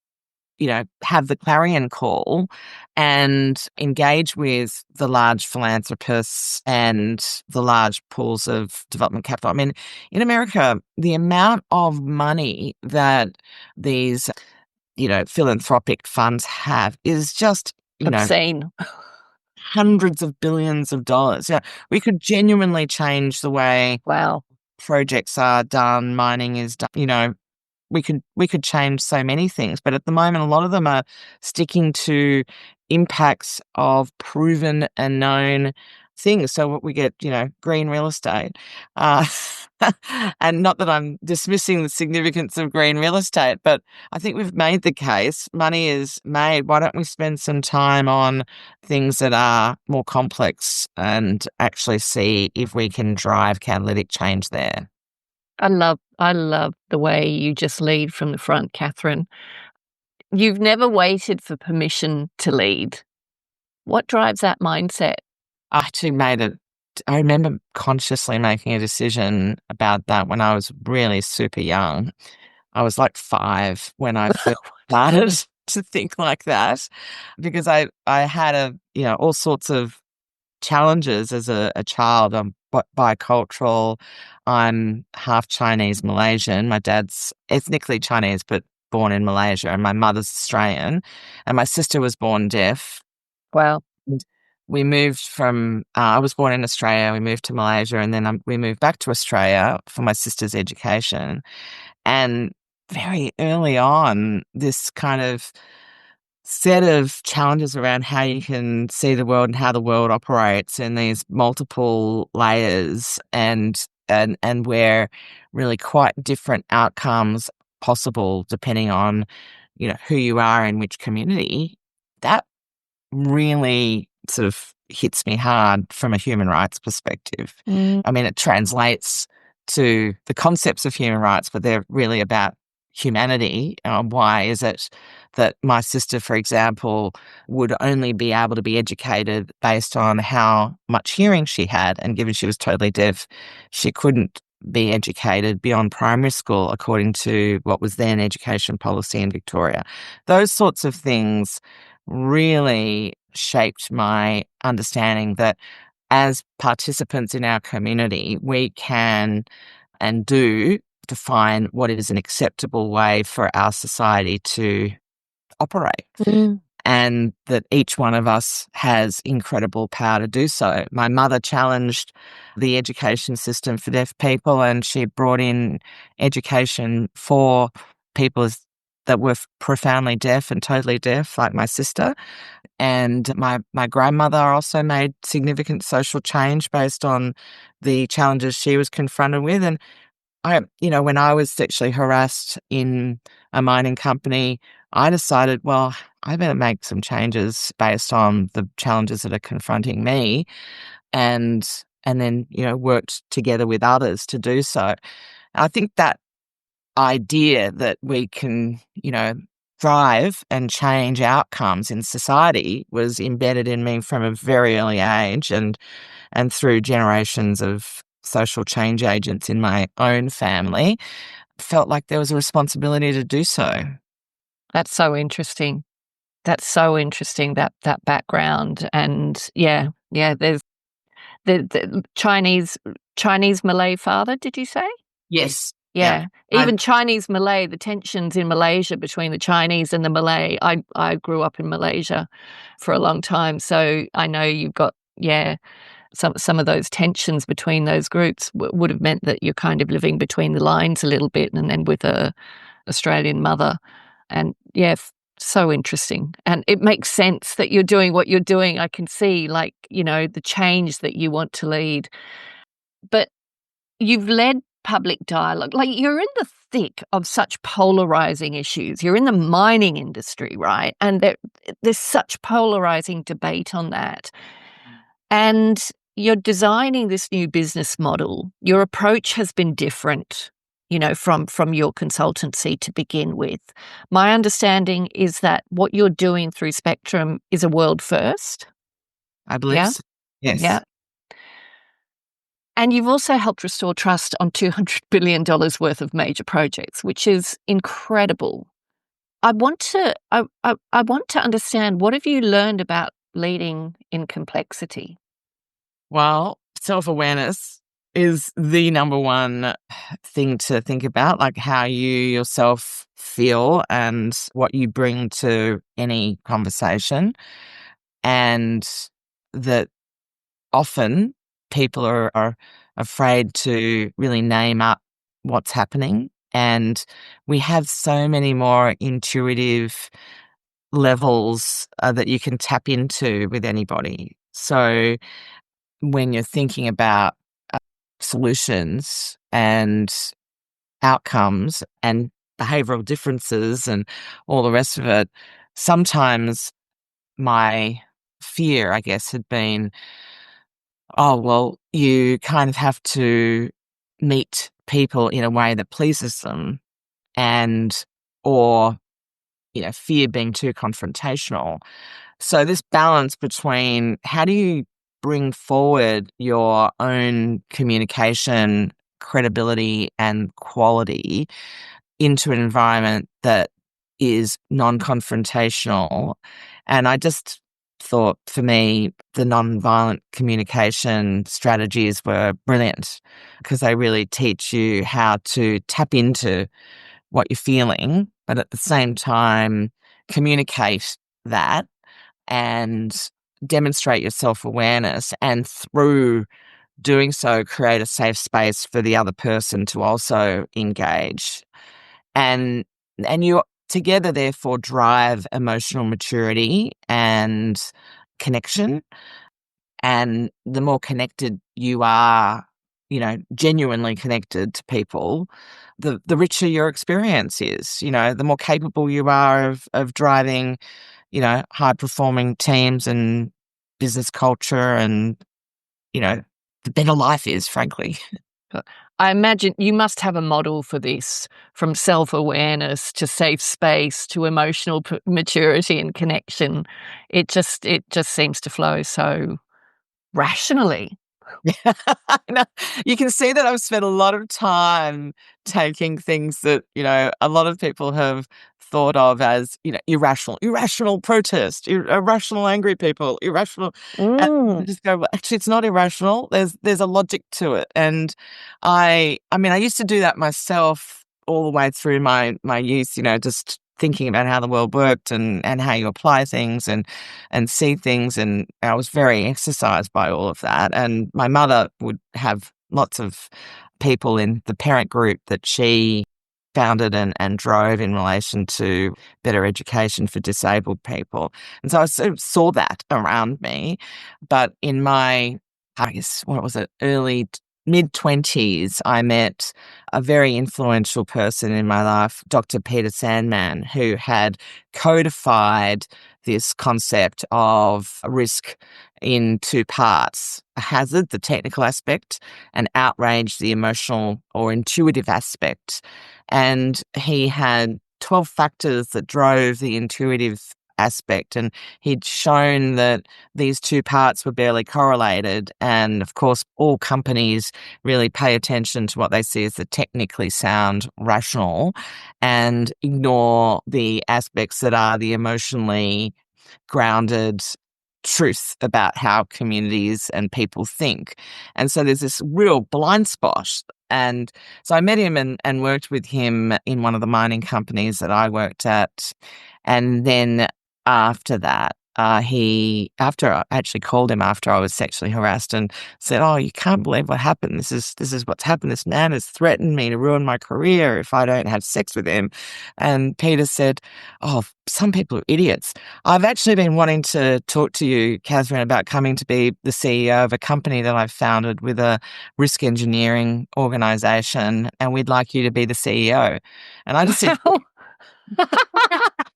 have the clarion call and engage with the large philanthropists and the large pools of development capital. I mean, in America, the amount of money that these philanthropic funds have is just, Obscene. hundreds of billions of dollars. Yeah, we could genuinely change the way Wow. projects are done, mining is done. We could change so many things, but at the moment, a lot of them are sticking to impacts of proven and known things. So what we get, green real estate, and not that I'm dismissing the significance of green real estate, but I think we've made the case. Money is made. Why don't we spend some time on things that are more complex and actually see if we can drive catalytic change there? I love the way you just lead from the front, Katherine. You've never waited for permission to lead. What drives that mindset? I actually I remember consciously making a decision about that when I was really super young. I was like 5 when I first started to think like that, because I had all sorts of challenges as a child. I'm bicultural. I'm half Chinese Malaysian. My dad's ethnically Chinese, but born in Malaysia, and my mother's Australian, and my sister was born deaf. Wow. And we moved from, I was born in Australia, we moved to Malaysia, and then we moved back to Australia for my sister's education. And very early on, this kind of set of challenges around how you can see the world and how the world operates in these multiple layers, and where really quite different outcomes possible depending on, who you are in which community. That really sort of hits me hard from a human rights perspective. I mean, it translates to the concepts of human rights, but they're really about humanity. Why is it that my sister, for example, would only be able to be educated based on how much hearing she had, and given she was totally deaf, she couldn't be educated beyond primary school according to what was then education policy in Victoria? Those sorts of things really shaped my understanding that as participants in our community, we can and do define what is an acceptable way for our society to operate. And that each one of us has incredible power to do so. My mother challenged the education system for deaf people, and she brought in education for people that were profoundly deaf and totally deaf, like my sister. And my grandmother also made significant social change based on the challenges she was confronted with. And when I was sexually harassed in a mining company, I decided, well, I better make some changes based on the challenges that are confronting me, and then, worked together with others to do so. I think that idea that we can, thrive and change outcomes in society was embedded in me from a very early age, and through generations of social change agents in my own family, felt like there was a responsibility to do so. That's so interesting. That's so interesting, that background. And there's the Chinese Malay father, did you say? Yes. Yeah. Even Chinese Malay, the tensions in Malaysia between the Chinese and the Malay. I grew up in Malaysia for a long time, so I know you've got some of those tensions between those groups would have meant that you're kind of living between the lines a little bit, and then with a Australian mother. And so interesting. And it makes sense that you're doing what you're doing. I can see, like, the change that you want to lead. But you've led public dialogue. Like, you're in the thick of such polarizing issues. You're in the mining industry, right? And there's such polarizing debate on that. And you're designing this new business model. Your approach has been different, from your consultancy to begin with. My understanding is that what you're doing through Spectrum is a world first. I believe so. Yes. Yeah. And you've also helped restore trust on $200 billion worth of major projects, which is incredible. I want to understand, what have you learned about leading in complexity? Well, self-awareness is the number one thing to think about, like how you yourself feel and what you bring to any conversation. And that often people are afraid to really name up what's happening. And we have so many more intuitive levels that you can tap into with anybody. So when you're thinking about solutions and outcomes and behavioral differences and all the rest of it, sometimes my fear, I guess, had been, oh, well, you kind of have to meet people in a way that pleases them, or fear being too confrontational. So this balance between how do you bring forward your own communication, credibility and quality into an environment that is non-confrontational. And I just thought, for me, the non-violent communication strategies were brilliant because they really teach you how to tap into what you're feeling, but at the same time communicate that and demonstrate your self-awareness, and through doing so create a safe space for the other person to also engage. And you together therefore drive emotional maturity and connection. And the more connected you are, genuinely connected to people, the richer your experience is. The more capable you are of driving, high performing teams and business culture, and, the better life is, frankly. I imagine you must have a model for this, from self-awareness to safe space to emotional maturity and connection. It just seems to flow so rationally. Yeah, I know. You can see that I've spent a lot of time taking things that, a lot of people have thought of as, irrational protest, irrational angry people, irrational. And I just go, well, actually, it's not irrational. There's a logic to it. And I mean, I used to do that myself all the way through my youth, just thinking about how the world worked and how you apply things and see things. And I was very exercised by all of that. And my mother would have lots of people in the parent group that she founded and drove in relation to better education for disabled people. And so I sort of saw that around me. But in my, I guess, what was it, early mid-20s, I met a very influential person in my life, Dr. Peter Sandman, who had codified this concept of risk in two parts: a hazard, the technical aspect, and outrage, the emotional or intuitive aspect. And he had 12 factors that drove the intuitive aspect. And he'd shown that these two parts were barely correlated. And of course, all companies really pay attention to what they see as the technically sound, rational, and ignore the aspects that are the emotionally grounded truth about how communities and people think. And so there's this real blind spot. And so I met him and worked with him in one of the mining companies that I worked at. And then after that, after I actually called him after I was sexually harassed and said, "Oh, you can't believe what happened. This is what's happened. This man has threatened me to ruin my career if I don't have sex with him." And Peter said, "Oh, some people are idiots. I've actually been wanting to talk to you, Katherine, about coming to be the CEO of a company that I've founded with a risk engineering organization, and we'd like you to be the CEO." And I just said,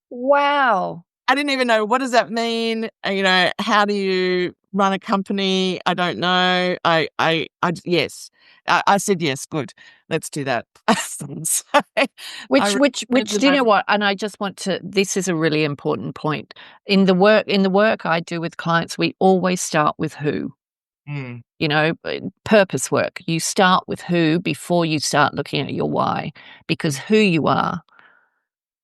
Wow. I didn't even know, what does that mean? How do you run a company? I don't know. Yes. I said, yes, good. Let's do that. So, Which do you know what? And I just want to, this is a really important point. In the work I do with clients, we always start with who. Mm. Purpose work. You start with who before you start looking at your why, because who you are,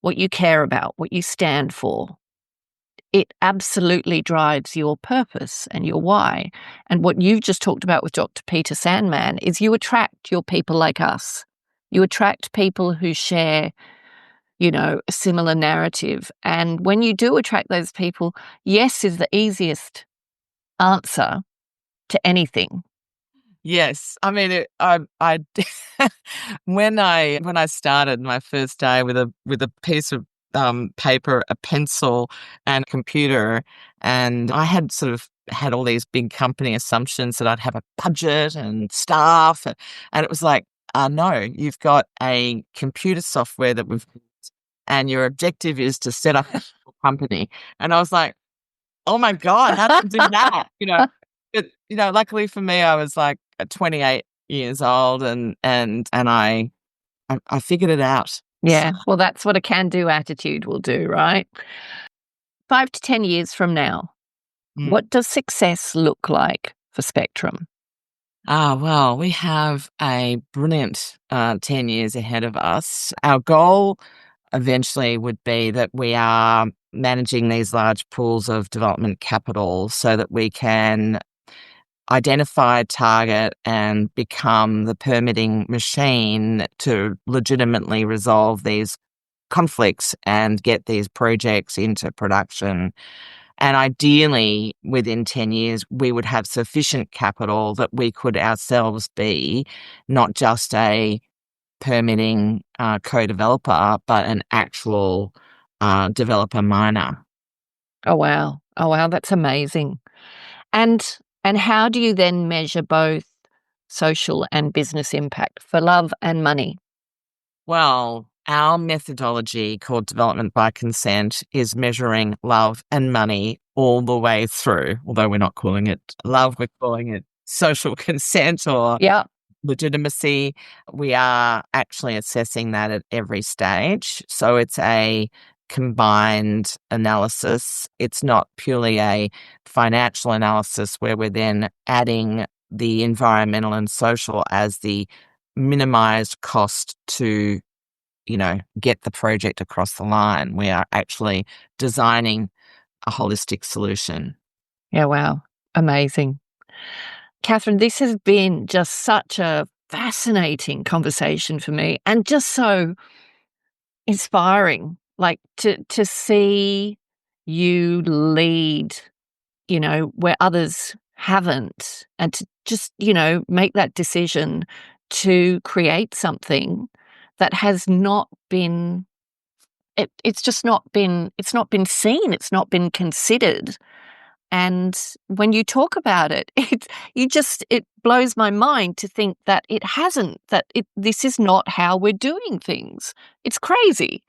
what you care about, what you stand for, it absolutely drives your purpose and your why. And what you've just talked about with Dr. Peter Sandman is you attract your people like us. You attract people who share, a similar narrative. And when you do attract those people, yes is the easiest answer to anything. Yes, I mean, I when I started my first day with a piece of paper, a pencil, and a computer, and I had sort of had all these big company assumptions that I'd have a budget and staff, and it was like, no, you've got a computer software that we've, and your objective is to set up a company, and I was like, oh my God, how to do that? But luckily for me, I was like 28 years old, and I figured it out. Yeah, well, that's what a can-do attitude will do, right? 5 to 10 years from now, what does success look like for Spectrum? Well, we have a brilliant 10 years ahead of us. Our goal eventually would be that we are managing these large pools of development capital so that we can identify, target, and become the permitting machine to legitimately resolve these conflicts and get these projects into production. And ideally, within 10 years, we would have sufficient capital that we could ourselves be not just a permitting co-developer, but an actual developer miner. Oh, wow. Oh, wow, that's amazing. And how do you then measure both social and business impact for love and money? Well, our methodology called development by consent is measuring love and money all the way through, although we're not calling it love, we're calling it social consent or Yeah. legitimacy. We are actually assessing that at every stage. So it's a combined analysis. It's not purely a financial analysis where we're then adding the environmental and social as the minimized cost to, get the project across the line. We are actually designing a holistic solution. Yeah, wow. Amazing. Katherine, this has been just such a fascinating conversation for me and just so inspiring, like to see you lead, where others haven't, and to just, make that decision to create something that has not been it's not been seen, it's not been considered. And when you talk about it, it blows my mind to think that it hasn't, this is not how we're doing things. It's crazy.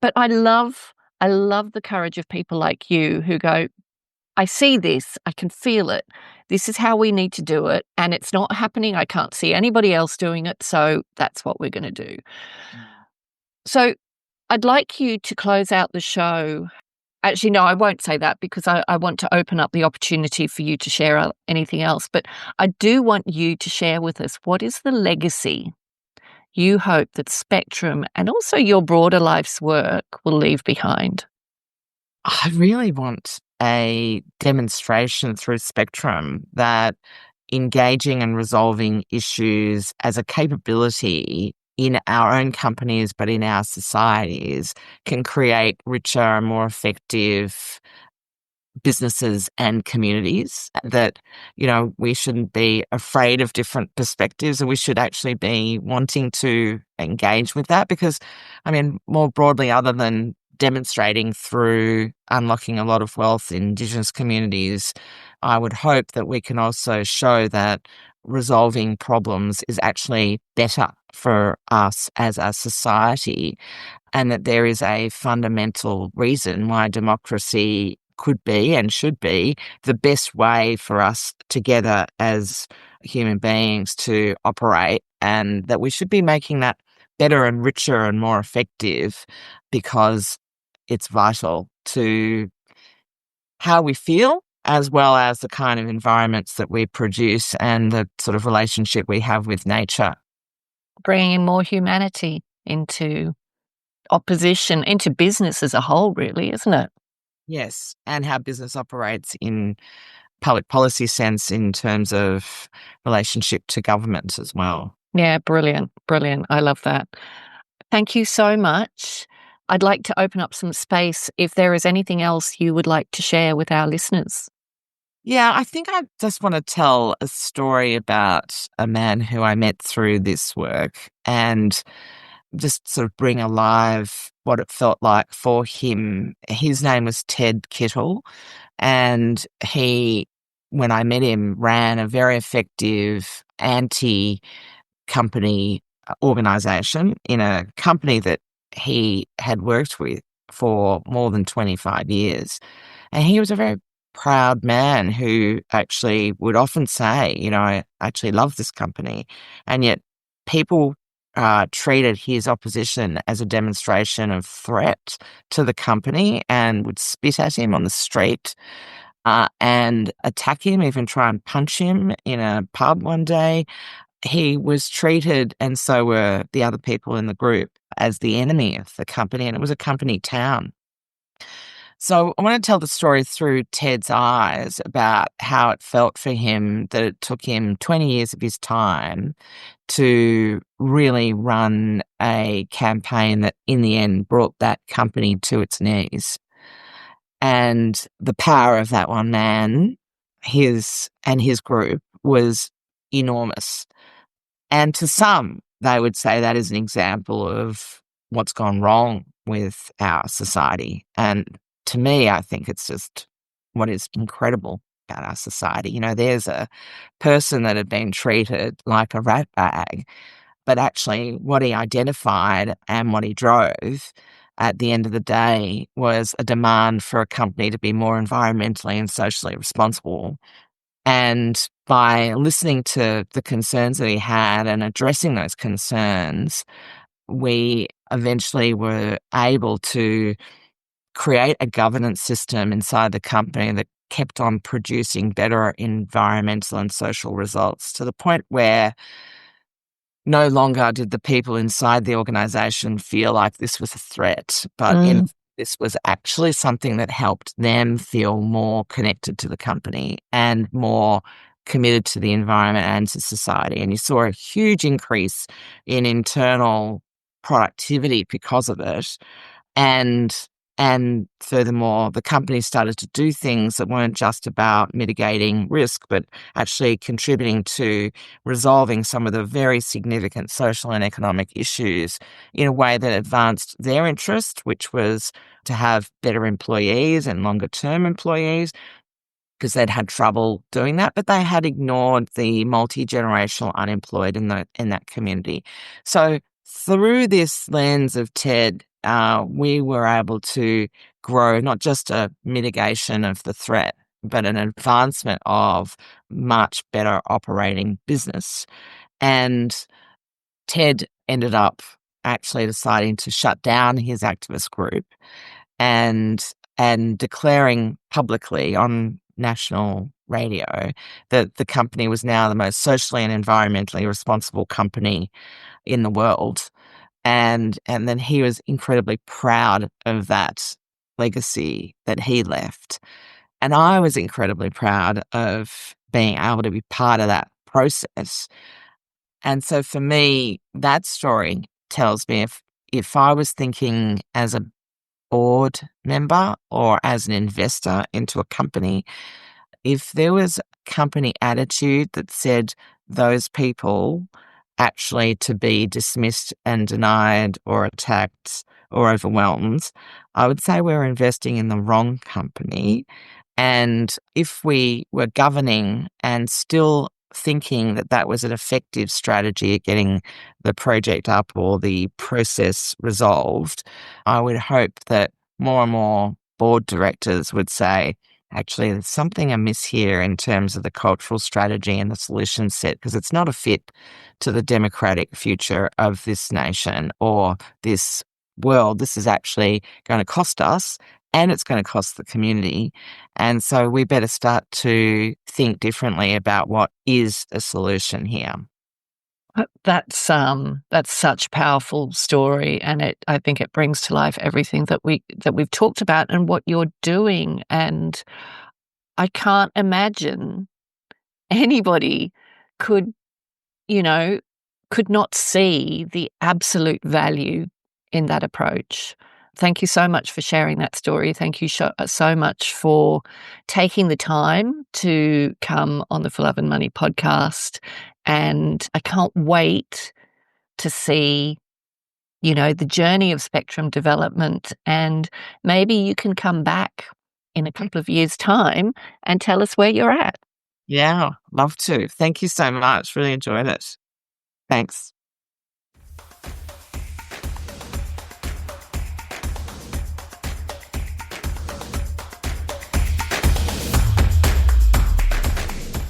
But I love the courage of people like you who go, I see this, I can feel it. This is how we need to do it. And it's not happening. I can't see anybody else doing it. So that's what we're going to do. So I'd like you to close out the show Actually, no, I won't say that because I want to open up the opportunity for you to share anything else. But I do want you to share with us, what is the legacy you hope that Spectrum and also your broader life's work will leave behind? I really want a demonstration through Spectrum that engaging and resolving issues as a capability in our own companies, but in our societies, can create richer and more effective businesses and communities. That, we shouldn't be afraid of different perspectives, and we should actually be wanting to engage with that because, more broadly, other than demonstrating through unlocking a lot of wealth in Indigenous communities, I would hope that we can also show that resolving problems is actually better for us as a society, and that there is a fundamental reason why democracy could be and should be the best way for us together as human beings to operate, and that we should be making that better and richer and more effective because it's vital to how we feel as well as the kind of environments that we produce and the sort of relationship we have with nature. Bringing more humanity into opposition, into business as a whole, really, isn't it? Yes, and how business operates in public policy sense in terms of relationship to government as well. Yeah, brilliant, brilliant. I love that. Thank you so much. I'd like to open up some space if there is anything else you would like to share with our listeners. Yeah, I think I just want to tell a story about a man who I met through this work and just sort of bring alive what it felt like for him. His name was Ted Kittle, and he, when I met him, ran a very effective anti-company organization in a company that he had worked with for more than 25 years. And he was a very proud man who actually would often say, I actually love this company. And yet people treated his opposition as a demonstration of threat to the company and would spit at him on the street and attack him, even try and punch him in a pub one day. He was treated, and so were the other people in the group, as the enemy of the company, and it was a company town. So I want to tell the story through Ted's eyes about how it felt for him that it took him 20 years of his time to really run a campaign that in the end brought that company to its knees. And the power of that one man, his group, was enormous. And to some, they would say that is an example of what's gone wrong with our society. And to me, I think it's just what is incredible about our society. There's a person that had been treated like a rat bag, but actually what he identified and what he drove at the end of the day was a demand for a company to be more environmentally and socially responsible. And by listening to the concerns that he had and addressing those concerns, we eventually were able to create a governance system inside the company that kept on producing better environmental and social results, to the point where no longer did the people inside the organization feel like this was a threat, but this was actually something that helped them feel more connected to the company and more committed to the environment and to society. And you saw a huge increase in internal productivity because of it. And furthermore, the company started to do things that weren't just about mitigating risk, but actually contributing to resolving some of the very significant social and economic issues in a way that advanced their interest, which was to have better employees and longer-term employees, because they'd had trouble doing that, but they had ignored the multi-generational unemployed in that community. So through this lens of TED, we were able to grow not just a mitigation of the threat, but an advancement of much better operating business. And Ted ended up actually deciding to shut down his activist group and and declaring publicly on national radio that the company was now the most socially and environmentally responsible company in the world. And then he was incredibly proud of that legacy that he left. And I was incredibly proud of being able to be part of that process. And so for me, that story tells me if I was thinking as a board member or as an investor into a company, if there was a company attitude that said those people actually to be dismissed and denied or attacked or overwhelmed, I would say we're investing in the wrong company. And if we were governing and still thinking that that was an effective strategy at getting the project up or the process resolved, I would hope that more and more board directors would say, actually, there's something amiss here in terms of the cultural strategy and the solution set, because it's not a fit to the democratic future of this nation or this world. This is actually going to cost us, and it's going to cost the community. And so we better start to think differently about what is a solution here. That's such a powerful story, and I think it brings to life everything that we've talked about and what you're doing. And I can't imagine anybody could not see the absolute value in that approach. Thank you so much for sharing that story. Thank you so much for taking the time to come on the For Love and Money podcast. And I can't wait to see, the journey of Spectrum development. And maybe you can come back in a couple of years' time and tell us where you're at. Yeah, love to. Thank you so much. Really enjoyed it. Thanks.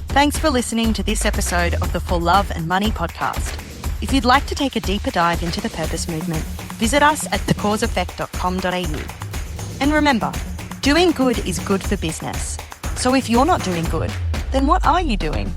Thanks for listening to this episode of the For Love and Money podcast. If you'd like to take a deeper dive into the purpose movement, visit us at thecauseeffect.com.au. And remember, doing good is good for business. So if you're not doing good, then what are you doing?